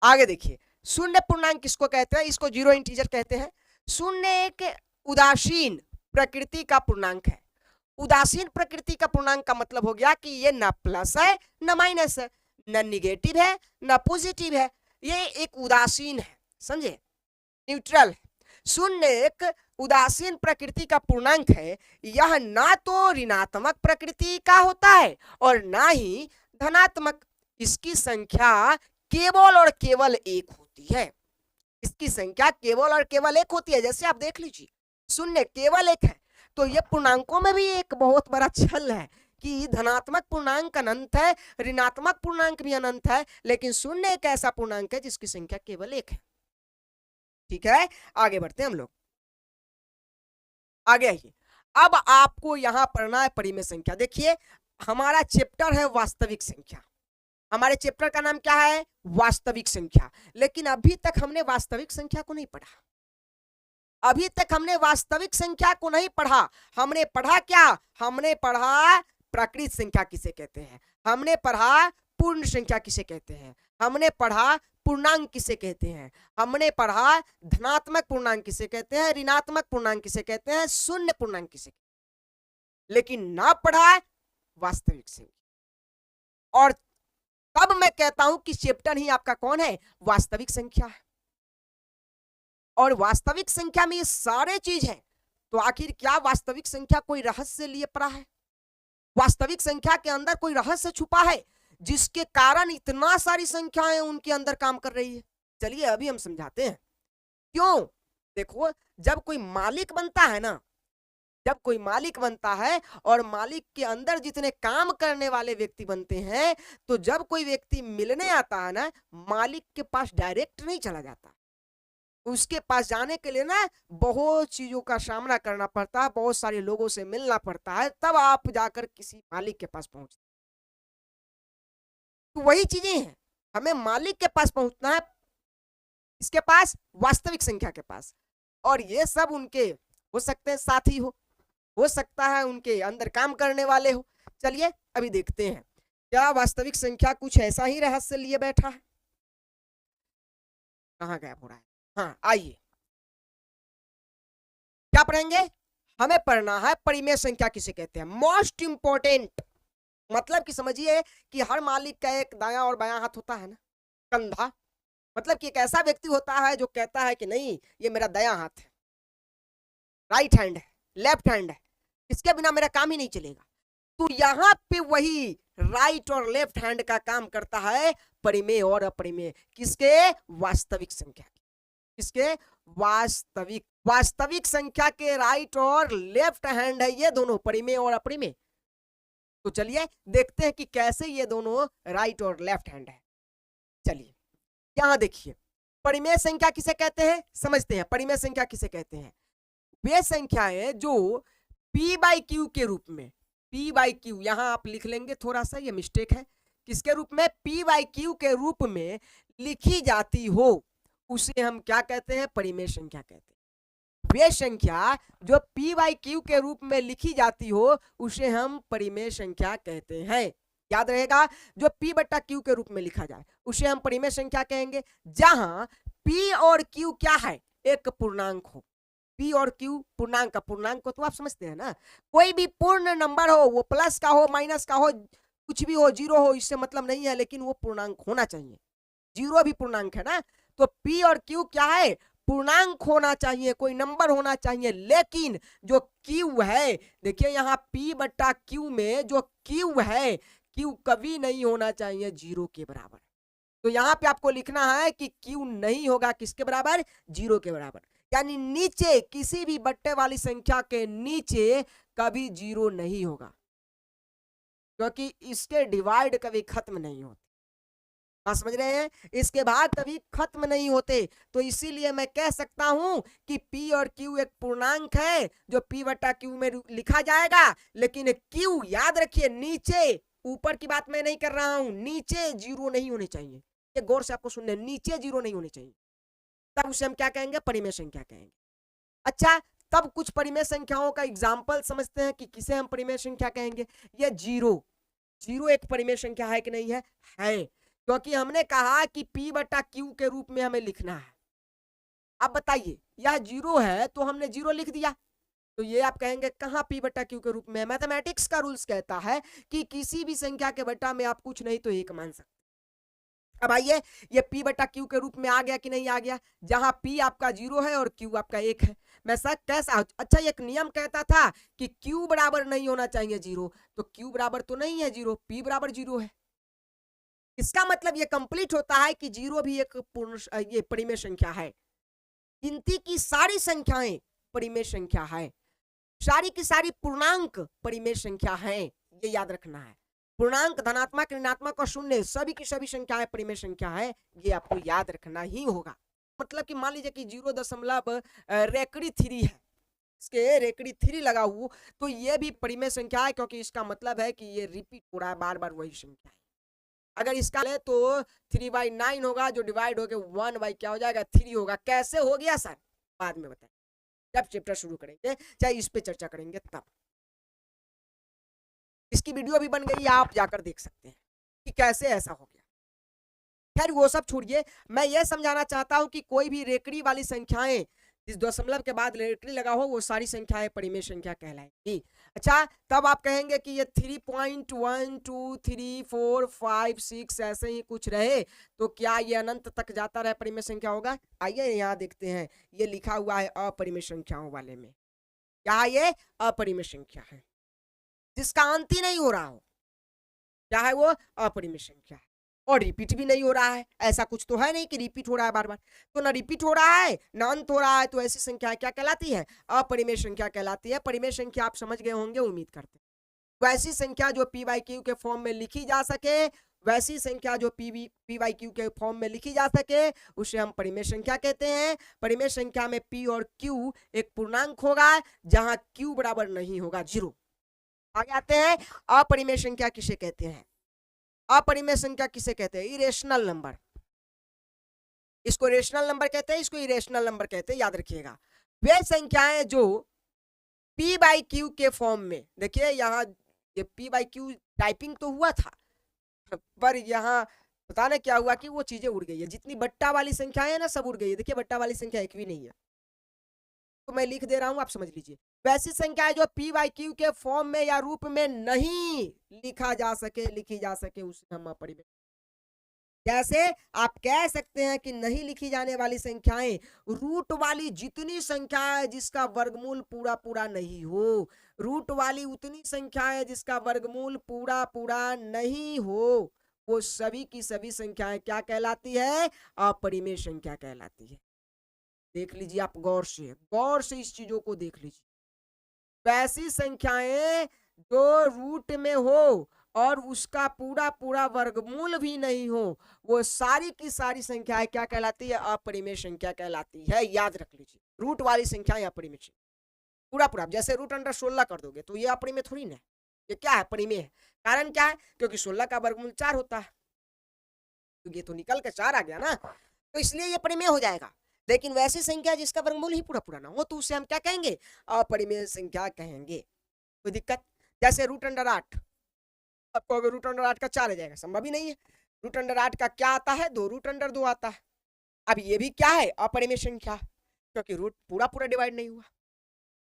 Speaker 1: आगे देखिए, शून्य पूर्णांक किसको कहते हैं? इसको जीरो इंटीजर कहते हैं। शून्य एक उदासीन प्रकृति का पूर्णांक है। उदासीन प्रकृति का पूर्णांक का मतलब हो गया कि ये न प्लस है न माइनस है, न निगेटिव है न पॉजिटिव है, ये एक उदासीन है, समझे, न्यूट्रल है। शून्य एक उदासीन प्रकृति का पूर्णांक है। यह ना तो ऋणात्मक प्रकृति का होता है और ना ही धनात्मक। इसकी संख्या केवल और केवल एक होती है। इसकी संख्या केवल और केवल एक होती है। जैसे आप देख लीजिए शून्य केवल एक है, तो ये पूर्णांकों में भी एक बहुत बड़ा छल है कि धनात्मक पूर्णांक अनंत है, ऋणात्मक पूर्णांक भी अनंत है, लेकिन शून्य एक ऐसा पूर्णांक है जिसकी संख्या केवल एक है। ठीक है, आगे बढ़ते हैं हम लोग। आगे आइए, अब आपको यहां पढ़ना है परिमेय संख्या। देखिए हमारा चैप्टर है वास्तविक संख्या। हमारे चैप्टर का नाम क्या है? वास्तविक संख्या। लेकिन अभी तक हमने वास्तविक संख्या को नहीं पढ़ा। अभी तक हमने वास्तविक संख्या को नहीं पढ़ा। हमने पढ़ा क्या? हमने पढ़ा प्राकृत संख्या किसे कहते हैं, हमने पढ़ा पूर्ण संख्या किसे कहते हैं, हमने पढ़ा पूर्णांक किसे कहते हैं, हमने पढ़ा धनात्मक पूर्णांक किसे कहते हैं, ऋणात्मक पूर्णांक किसे कहते हैं, शून्य पूर्णांक किसे कहते हैं, लेकिन ना पढ़ा वास्तविक संख्या। और तब मैं कहता हूं कि चैप्टर ही आपका कौन है? वास्तविक संख्या है। और वास्तविक संख्या में ये सारे चीज है। तो आखिर क्या वास्तविक संख्या कोई रहस्य लिए पड़ा है? वास्तविक संख्या के अंदर कोई रहस्य छुपा है जिसके कारण इतना सारी संख्याएं उनके अंदर काम कर रही है? चलिए अभी हम समझाते हैं क्यों। देखो, जब कोई मालिक बनता है ना, जब कोई मालिक बनता है और मालिक के अंदर जितने काम करने वाले व्यक्ति बनते हैं, तो जब कोई व्यक्ति मिलने आता है ना, मालिक के पास डायरेक्ट नहीं चला जाता। उसके पास जाने के लिए ना बहुत चीजों का सामना करना पड़ता है, बहुत सारे लोगों से मिलना पड़ता है, तब आप जाकर किसी मालिक के पास पहुंचते। तो वही चीजें हैं, हमें मालिक के पास पहुंचना है, इसके पास वास्तविक संख्या के पास। और ये सब उनके हो सकते हैं साथी हो सकता है उनके अंदर काम करने वाले हो। चलिए अभी देखते हैं क्या वास्तविक संख्या कुछ ऐसा ही रहस्य लिए बैठा है। कहाँ गया हो रहा है? हाँ आइए, क्या पढ़ेंगे? हमें पढ़ना है परिमेय संख्या किसे कहते हैं। मोस्ट इंपोर्टेंट, मतलब कि समझिए कि हर मालिक का एक दायां और बायां हाथ होता है ना, कंधा। मतलब कि एक ऐसा व्यक्ति होता है जो कहता है कि नहीं, ये मेरा दायां हाथ है, राइट हैंड है, लेफ्ट हैंड है, इसके बिना मेरा काम ही नहीं चलेगा। तो यहां पे वही राइट और लेफ्ट हैंड का काम करता है परिमेय और अपरिमेय, किसके? वास्तविक संख्या के। किसके? वास्तविक। वास्तविक संख्या के राइट और लेफ्ट हैंड है ये दोनों, परिमेय और अपरिमेय। तो चलिए देखते हैं कि कैसे ये दोनों राइट और लेफ्ट हैंड है। चलिए यहां देखिए, परिमेय संख्या किसे कहते हैं, समझते हैं। परिमेय संख्या किसे कहते हैं? वे संख्याएं जो p बाई क्यू के रूप में, p बाई क्यू यहां आप लिख लेंगे, थोड़ा सा ये मिस्टेक है, किसके रूप में? p बाई क्यू के रूप में लिखी जाती हो उसे हम क्या कहते हैं? परिमेय संख्या कहते हैं। वे संख्या जो p बाई क्यू के रूप में लिखी जाती हो उसे हम परिमेय संख्या कहते हैं। याद रहेगा, जो p बट्टा क्यू के रूप में लिखा जाए उसे हम परिमेय संख्या कहेंगे, जहां p और q क्या है? एक पूर्णांक हो। p और q पूर्णांक का, पूर्णांक को तो आप समझते हैं ना, कोई भी पूर्ण नंबर हो, वो प्लस का हो, माइनस का हो, कुछ भी हो, जीरो हो, इससे मतलब नहीं है, लेकिन वो पूर्णांक होना चाहिए। जीरो भी पूर्णांक है ना, तो p और q क्या है? पूर्णांक होना चाहिए, कोई नंबर होना चाहिए। लेकिन जो q है, देखिए यहाँ p बट्टा q में जो q है, q कभी नहीं होना चाहिए जीरो के बराबर। तो यहाँ पे आपको लिखना है कि q नहीं होगा किसके बराबर? जीरो के बराबर। यानी नीचे किसी भी बट्टे वाली संख्या के नीचे कभी जीरो नहीं होगा, क्योंकि इसके डिवाइड कभी खत्म नहीं होते। आप समझ रहे हैं? इसके बाद कभी खत्म नहीं होते। तो इसीलिए मैं कह सकता हूं कि p और q एक पूर्णांक है जो p बटा q में लिखा जाएगा, लेकिन q याद रखिए नीचे, ऊपर की बात मैं नहीं कर रहा हूं, नीचे जीरो नहीं होने चाहिए। ये गौर से आपको सुनने, नीचे जीरो नहीं होने चाहिए, तब उसे हम क्या कहेंगे? परिमेय संख्या कहेंगे। अच्छा, तब कुछ परिमेय संख्याओं का एग्जाम्पल समझते हैं कि किसे हम परिमेय संख्या कहेंगे। ये जीरो, जीरो एक परिमेय संख्या है कि नहीं है? है, क्योंकि हमने कहा कि p बटा क्यू के रूप में हमें लिखना है। अब बताइए, यह जीरो है तो हमने जीरो लिख दिया, तो ये आप कहेंगे कहां p बटा क्यू के रूप में? मैथमेटिक्स का रूल्स कहता है कि किसी भी संख्या के बटा में आप कुछ नहीं तो एक मान सकते। अब आइए, ये p बटा क्यू के रूप में आ गया कि नहीं आ गया? जहां p आपका जीरो है और q आपका एक है। मैं सर कैसा? अच्छा, एक नियम कहता था कि q बराबर नहीं होना चाहिए जीरो, तो q बराबर तो नहीं है जीरो, p बराबर जीरो है। इसका मतलब ये कंप्लीट होता है कि जीरो भी एक पूर्ण ये परिमेय संख्या है। गिनती की सारी संख्याएं परिमेय संख्या है, सारी की सारी पूर्णांक परिमेय संख्या है, ये याद रखना है। पूर्णांक धनात्मक, ऋणात्मक और शून्य सभी की सभी संख्याएं परिमेय संख्या है, ये आपको याद रखना ही होगा। मतलब कि मान लीजिए कि 0 रेकड़ी 3 है, इसके रेकड़ी 3 लगा हुआ, तो ये भी परिमेय संख्या है, क्योंकि इसका मतलब है कि ये रिपीट हो रहा है, बार बार वही संख्या है। अगर इसका ले तो 3/9 होगा, जो डिवाइड होके 1 बाई क्या हो जाएगा? 3 होगा। कैसे हो गया सर? बाद में बताएं, जब चैप्टर शुरू करेंगे, चाहे इस पे चर्चा करेंगे तब। इसकी वीडियो भी बन गई है, आप जाकर देख सकते हैं कि कैसे ऐसा हो गया। खैर वो सब छोड़िए, मैं ये समझाना चाहता हूं कि कोई भी रेकड़ी वाली संख्याएं जिस दशमलव के बाद रेकड़ी लगा हो, वो सारी संख्याएं परिमेय संख्या कहलाएंगी। अच्छा, तब आप कहेंगे कि ये 3.1 2 3 4 5 6 ऐसे ही कुछ रहे, तो क्या ये अनंत तक जाता रहे परिमेय संख्या होगा? आइए यहाँ देखते हैं, ये लिखा हुआ है अपरिमेय संख्याओं वाले में, क्या ये अपरिमेय संख्या है जिसका अंत ही नहीं हो रहा हो, क्या है वो? अपरिमेय संख्या है। और रिपीट भी नहीं हो रहा है, ऐसा कुछ तो है नहीं कि रिपीट हो रहा है बार बार। तो ना रिपीट हो रहा है ना अंत हो रहा है, तो ऐसी संख्या क्या कहलाती है? अपरिमेय संख्या कहलाती है। परिमेय संख्या आप समझ गए होंगे, उम्मीद करते हैं। वैसी संख्या जो p बाई क्यू के फॉर्म में लिखी जा सके, वैसी संख्या जो p बाई क्यू के फॉर्म में लिखी जा सके, उसे हम परिमेय संख्या कहते हैं। परिमेय संख्या में p और q एक पूर्णांक होगा, जहां q बराबर नहीं होगा जीरो। आगे आते हैं, अपरिमेय संख्या किसे कहते हैं? अपरिमेय संख्या किसे कहते हैं? Irrational number. इसको रेशनल नंबर कहते हैं, इसको इरेशनल नंबर कहते हैं, याद रखिएगा। वे संख्याएं जो p बाई क्यू के फॉर्म में, देखिए यहाँ ये p बाई क्यू टाइपिंग तो हुआ था, पर यहाँ पता नहीं क्या हुआ कि वो चीजें उड़ गई है। जितनी बट्टा वाली संख्याएं है ना, सब उड़ गई है। देखिए बट्टा वाली संख्या एक भी नहीं है, तो मैं लिख दे रहा हूं, आप समझ लीजिए। वैसी संख्या जो p बाई क्यू के फॉर्म में या रूप में नहीं लिखा जा सके, लिखी जा सके, उसे हम अपरिमेय जैसे आप कह सकते हैं कि नहीं लिखी जाने वाली संख्याएं रूट वाली जितनी संख्या है जिसका वर्गमूल पूरा पूरा नहीं हो, रूट वाली उतनी संख्या है जिसका वर्गमूल पूरा पूरा नहीं हो, वो सभी की सभी संख्याएं क्या कहलाती है? अपरिमेय संख्या कहलाती है। देख लीजिए आप गौर से इस चीजों को देख लीजिए। वैसी संख्याएं जो रूट में हो और उसका पूरा पूरा वर्गमूल भी नहीं हो, वो सारी की सारी संख्याएं क्या कहलाती है? अपरिमेय संख्या कहलाती है। याद रख लीजिए, रूट वाली संख्याएं अपरिमेय संख्या। पूरा पूरा जैसे रूट अंडर 16 कर दोगे तो ये अपरिमेय थोड़ी ना, ये क्या है? परिमेय है। कारण क्या है? क्योंकि 16 का वर्गमूल 4 होता है, तो ये तो निकल के 4 आ गया ना, तो इसलिए ये परिमेय हो जाएगा। लेकिन वैसी संख्या जिसका वर्गमूल ही पूरा पूरा ना हो तो उसे हम क्या कहेंगे? अपरिमेय संख्या कहेंगे। कोई दिक्कत? जैसे रूट अंडर 8, आपको अगर रूट अंडर 8 का 4 आ जाएगा, संभव ही नहीं है। रूट अंडर 8 का क्या आता है? 2 रूट अंडर 2 आता है। अब ये भी क्या है? अपरिमेय संख्या, क्योंकि रूट पूरा पूरा डिवाइड नहीं हुआ।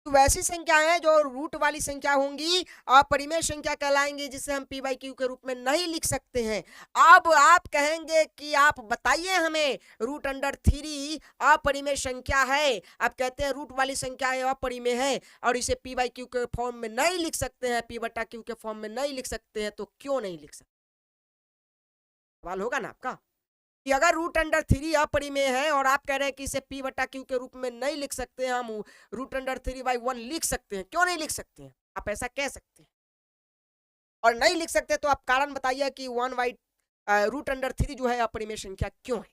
Speaker 1: तो वैसी संख्याएं जो रूट वाली संख्या होंगी अपरिमेय संख्या कहलाएंगी, जिसे हम p/q के रूप में नहीं लिख सकते हैं। अब आप कहेंगे कि आप बताइए हमें, रूट अंडर 3 अपरिमेय संख्या है, आप कहते हैं रूट वाली संख्या है अपरिमेय है और इसे p/q के फॉर्म में नहीं लिख सकते हैं, p/q के फॉर्म में नहीं लिख सकते हैं, तो क्यों नहीं लिख सकते? सवाल होगा ना आपका कि अगर रूट अंडर 3 अपरिमेय है और आप कह रहे हैं कि इसे p/q के रूप में नहीं लिख सकते, हम रूट अंडर 3/1 लिख सकते हैं, क्यों नहीं लिख सकते हैं? आप ऐसा कह सकते हैं और नहीं लिख सकते तो आप कारण बताइए कि 1 रूट अंडर 3 जो है अपरिमेय संख्या क्यों है?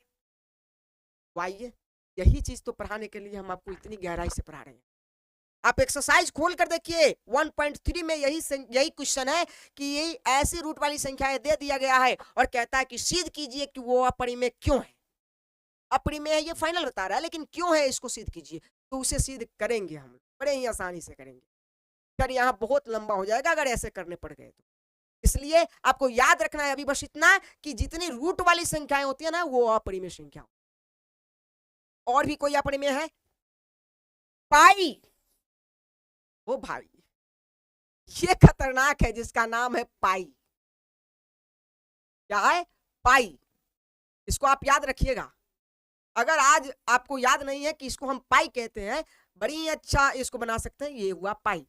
Speaker 1: तो आइए, यही चीज तो पढ़ाने के लिए हम आपको इतनी गहराई से पढ़ा रहे हैं। आप एक्सरसाइज खोल कर देखिए 1.3 में यही क्वेश्चन है कि यही ऐसी रूट वाली संख्याएं दे दिया गया है और कहता है कि सिद्ध कीजिए कि वो अपरिमेय क्यों है। अपरिमेय है ये फाइनल बता रहा है, लेकिन क्यों है इसको सिद्ध कीजिए, तो उसे सिद्ध करेंगे हम, बड़े ही आसानी से करेंगे। फिर यहाँ बहुत लंबा हो जाएगा अगर ऐसे करने पड़ गए तो। इसलिए आपको याद रखना है अभी बस इतना कि जितनी रूट वाली संख्याएं होती है ना वो अपरिमेय संख्या। और भी कोई अपरिमेय है? पाई। ओ भाई, ये खतरनाक है जिसका नाम है पाई। क्या है? पाई। इसको आप याद रखिएगा। अगर आज आपको याद नहीं है कि इसको हम पाई कहते हैं, बड़ी अच्छा इसको बना सकते हैं, ये हुआ पाई।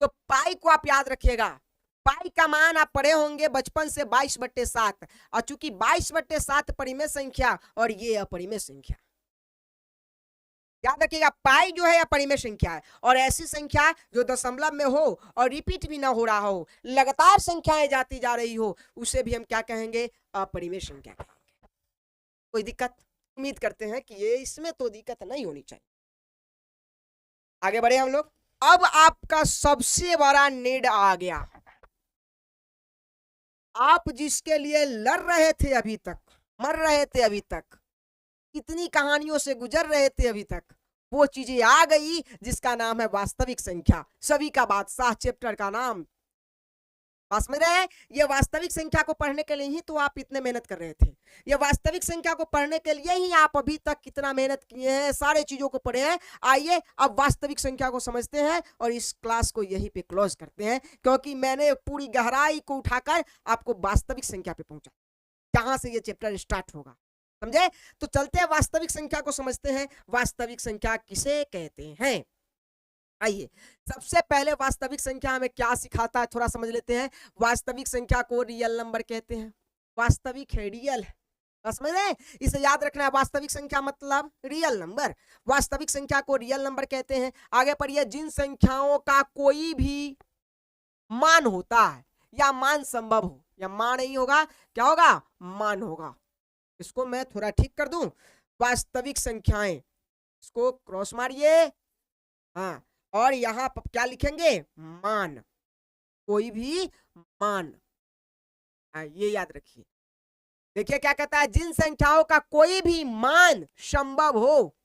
Speaker 1: तो पाई को आप याद रखिएगा। पाई का मान आप पढ़े होंगे बचपन से 22/7, और चूंकि 22/7 परिमेय संख्या और ये अपरिमेय संख्या, याद रखिएगा पाई जो है अपरिमेय संख्या है और ऐसी संख्या जो दशमलव में हो और रिपीट भी ना हो रहा हो, लगातार संख्याएं जाती जा रही हो, उसे भी हम क्या कहेंगे? अपरिमेय संख्या कहेंगे। कोई दिक्कत? उम्मीद करते हैं कि ये इसमें तो दिक्कत नहीं होनी चाहिए। आगे बढ़े हम लोग। अब आपका सबसे बड़ा नीड आ गया। आप जिसके लिए लड़ रहे थे अभी तक, मर रहे थे अभी तक, कितनी कहानियों से गुजर रहे थे अभी तक, वो चीजें आ गई जिसका नाम है वास्तविक संख्या। सभी का बादशाह चैप्टर का नाम। पास में रहे, ये वास्तविक संख्या को पढ़ने के लिए ही तो आप इतने मेहनत कर रहे थे। ये वास्तविक संख्या को पढ़ने के लिए ही आप अभी तक कितना मेहनत किए हैं, सारे चीजों को पढ़े हैं। आइए अब वास्तविक संख्या को समझते हैं और इस क्लास को यहीं पे क्लोज करते हैं, क्योंकि मैंने पूरी गहराई को उठाकर आपको वास्तविक संख्या पे पहुंचा, जहां से ये चैप्टर स्टार्ट होगा। समझे? तो चलते हैं वास्तविक संख्या को समझते हैं। वास्तविक संख्या किसे कहते हैं? आइए, सबसे पहले वास्तविक संख्या हमें क्या सिखाता है थोड़ा समझ लेते हैं। वास्तविक संख्या को रियल नंबर कहते हैं। वास्तविक है, रियल है, समझ रहे हैं? इसे याद रखना है, वास्तविक संख्या मतलब रियल नंबर। वास्तविक संख्या को रियल नंबर कहते हैं। आगे पढ़िए, जिन संख्याओं का कोई भी मान होता है या मान संभव हो, या मान नहीं होगा, क्या होगा? मान होगा। इसको मैं थोड़ा ठीक कर दूं, वास्तविक संख्याएं, इसको क्रॉस मारिए, हाँ, और यहां पर क्या लिखेंगे? मान, कोई भी मान। ये याद रखिए। देखिए क्या कहता है, जिन संख्याओं का कोई भी मान संभव हो,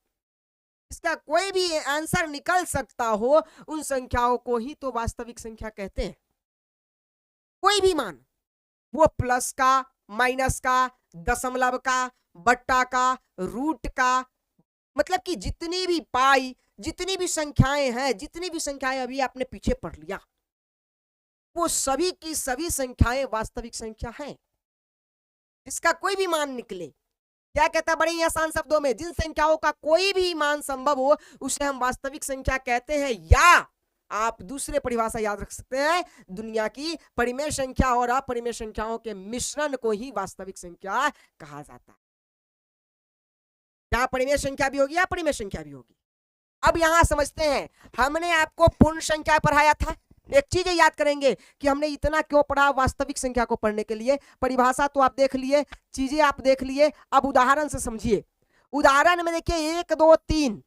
Speaker 1: इसका कोई भी आंसर निकल सकता हो, उन संख्याओं को ही तो वास्तविक संख्या कहते हैं। कोई भी मान, वो प्लस का, माइनस का, दशमलव का, बट्टा का, रूट का, मतलब कि जितनी भी पाई, जितनी भी संख्याएं हैं, जितनी भी संख्याएं अभी आपने पीछे पढ़ लिया, वो सभी की सभी संख्याएं वास्तविक संख्या हैं। जिसका कोई भी मान निकले। क्या कहता है बड़े ही आसान शब्दों में, जिन संख्याओं का कोई भी मान संभव हो उसे हम वास्तविक संख्या कहते हैं, या आप दूसरे परिभाषा याद रख सकते हैं, दुनिया की परिमेय संख्या और अपरिमेय संख्याओं के मिश्रण को ही वास्तविक संख्या कहा जाता है। क्या परिमेय संख्या भी होगी या अपरिमेय संख्या भी होगी। अब यहां समझते हैं, हमने आपको पूर्ण संख्या पढ़ाया था। एक चीज याद करेंगे कि हमने इतना क्यों पढ़ा वास्तविक संख्या को पढ़ने के लिए। परिभाषा तो आप देख लिए, चीजें आप देख लिए, अब उदाहरण से समझिए। उदाहरण में देखिए 1 2 3,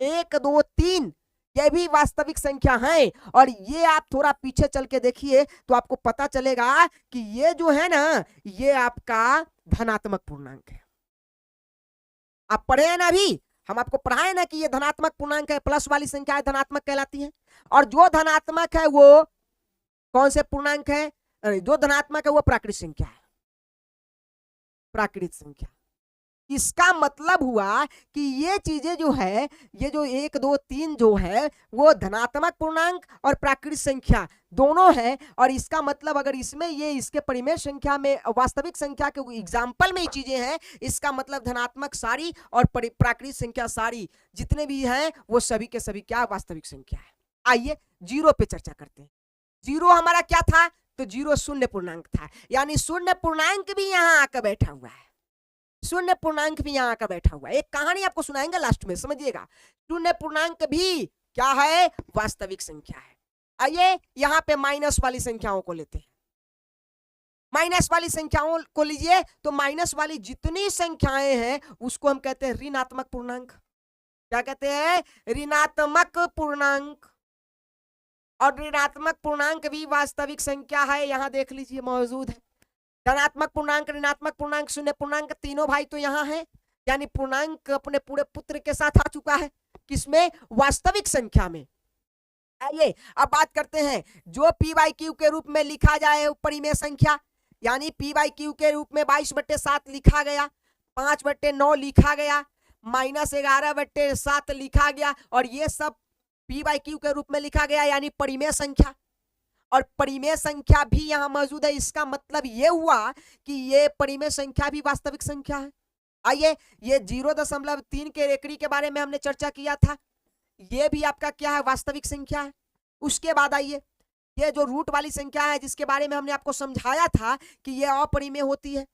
Speaker 1: 1 2 3 ये भी वास्तविक संख्या है। और ये आप थोड़ा पीछे चल के देखिए तो आपको पता चलेगा कि ये जो है ना, ये आपका धनात्मक पूर्णांक है। आप पढ़े हैं ना, अभी हम आपको पढ़ाए ना कि ये धनात्मक पूर्णांक है, प्लस वाली संख्या धनात्मक कहलाती है। और जो धनात्मक है वो कौन से पूर्णांक है, जो धनात्मक है वो प्राकृत संख्या है, प्राकृत संख्या। इसका मतलब हुआ कि ये चीजें जो है, ये जो 1 2 3 जो है वो धनात्मक पूर्णांक और प्राकृत संख्या दोनों है। और इसका मतलब अगर इसमें ये इसके परिमेय संख्या में वास्तविक संख्या के एग्जाम्पल में ही चीजें हैं, इसका मतलब धनात्मक सारी और प्राकृत संख्या सारी जितने भी हैं वो सभी के सभी क्या वास्तविक संख्या है। आइए जीरो पे चर्चा करते हैं। जीरो हमारा क्या था, तो जीरो शून्य पूर्णांक था, यानी शून्य पूर्णांक भी यहां आकर बैठा हुआ है, शून्य पूर्णांक भी यहां आकर बैठा हुआ है। एक कहानी आपको सुनाएंगे लास्ट में, समझिएगा। शून्य पूर्णांक भी क्या है, वास्तविक संख्या है। आइए यहां पे माइनस वाली संख्याओं को लेते हैं। माइनस वाली संख्याओं को लीजिए तो माइनस वाली जितनी संख्याएं हैं उसको हम कहते हैं ऋणात्मक पूर्णांक। क्या कहते हैं, ऋणात्मक पूर्णांक। और ऋणात्मक पूर्णांक भी वास्तविक संख्या है, यहां देख लीजिए मौजूद है। धनात्मक पूर्णांक, ऋणात्मक पूर्णांक, शून्य पूर्णांक, तीनों भाई तो यहाँ है, यानी पूर्णांक अपने पूरे पुत्र के साथ आ चुका है, किसमें, वास्तविक संख्या में। आइए अब बात करते हैं, जो p/q के रूप में लिखा जाए परिमेय संख्या, यानी p/q के रूप में 22/7 लिखा गया, 5/9 लिखा गया, -11/7 लिखा गया, और ये सब p/q के रूप में लिखा गया, यानी परिमेय संख्या। और परिमेय संख्या भी यहां मौजूद है, इसका मतलब यह हुआ कि ये परिमेय संख्या भी वास्तविक संख्या है। आइए ये 0.3 के रेकड़ी के बारे में हमने चर्चा किया था, ये भी आपका क्या है, वास्तविक संख्या है। उसके बाद आइए ये जो रूट वाली संख्या है जिसके बारे में हमने आपको समझाया था कि ये अपरिमेय होती है,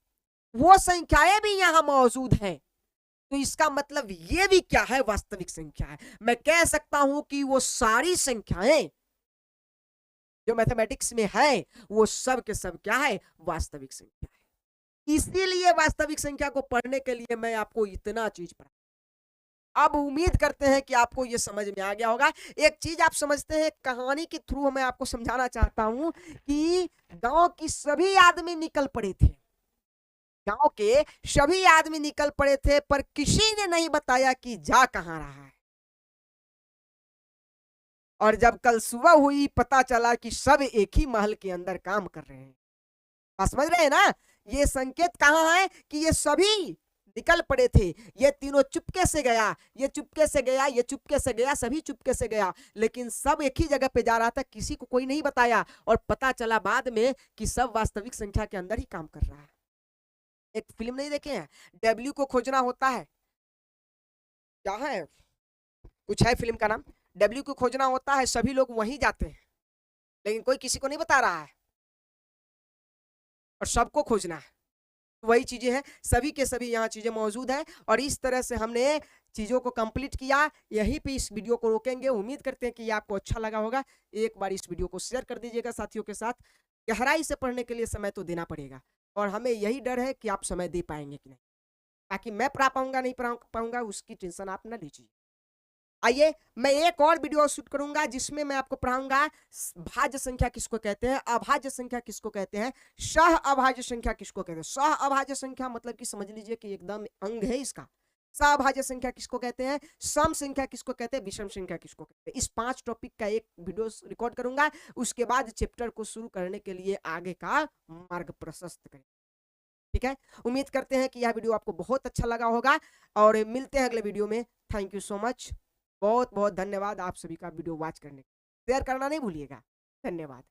Speaker 1: वो संख्याएं भी यहां मौजूद हैं। तो इसका मतलब ये भी क्या है, वास्तविक संख्या है। मैं कह सकता हूं कि वो सारी संख्याएं जो मैथमेटिक्स में है वो सब के सब क्या है, वास्तविक संख्या है। इसीलिए वास्तविक संख्या को पढ़ने के लिए मैं आपको इतना चीज पढ़ा। अब उम्मीद करते हैं कि आपको ये समझ में आ गया होगा। एक चीज आप समझते हैं, कहानी के थ्रू मैं आपको समझाना चाहता हूं कि गांव की सभी आदमी निकल पड़े थे, गांव के सभी आदमी निकल पड़े थे, पर किसी ने नहीं बताया कि जा कहां रहा है। और जब कल सुबह हुई पता चला कि सब एक ही महल के अंदर काम कर रहे हैं। आप समझ रहे हैं ना, ये संकेत कहां है कि ये सभी निकल पड़े थे। ये तीनों चुपके से गया, ये चुपके से गया, ये चुपके से गया, सभी चुपके से गया, लेकिन सब एक ही जगह पे जा रहा था, किसी को कोई नहीं बताया। और पता चला बाद में कि सब वास्तविक संख्या के अंदर ही काम कर रहा है। एक फिल्म नहीं देखे हैं, डब्ल्यू को खोजना होता है, क्या है, कुछ है फिल्म का नाम, डब्ल्यू को खोजना होता है, सभी लोग वहीं जाते हैं, लेकिन कोई किसी को नहीं बता रहा है और सबको खोजना है। वही चीजें हैं, सभी के सभी यहाँ चीजें मौजूद हैं। और इस तरह से हमने चीजों को कंप्लीट किया। यहीं पे इस वीडियो को रोकेंगे। उम्मीद करते हैं कि ये आपको अच्छा लगा होगा। एक बार इस वीडियो को शेयर कर दीजिएगा साथियों के साथ। गहराई से पढ़ने के लिए समय तो देना पड़ेगा, और हमें यही डर है कि आप समय दे पाएंगे कि नहीं, ताकि मैं पढ़ा पाऊंगा नहीं पढ़ा पाऊंगा उसकी टेंशन आप ना लीजिए। आइए मैं एक और वीडियो शूट करूंगा जिसमें मैं आपको पढ़ाऊंगा भाज्य संख्या किसको कहते हैं, अभाज्य संख्या किसको कहते हैं, सह अभाज्य संख्या किसको कहते हैं। सह अभाज्य संख्या मतलब कि समझ लीजिए कि एकदम अंग है इसका। सहभाज्य संख्या किसको कहते हैं, सम संख्या किसको कहते हैं, विषम संख्या किसको कहते हैं। इस 5 टॉपिक का एक वीडियो रिकॉर्ड करूंगा। उसके बाद चैप्टर को शुरू करने के लिए आगे का मार्ग प्रशस्त करें। ठीक है, उम्मीद करते हैं कि यह वीडियो आपको बहुत अच्छा लगा होगा, और मिलते हैं अगले वीडियो में। थैंक यू सो मच, बहुत बहुत धन्यवाद आप सभी का वीडियो वॉच करने। शेयर करना नहीं भूलिएगा। धन्यवाद।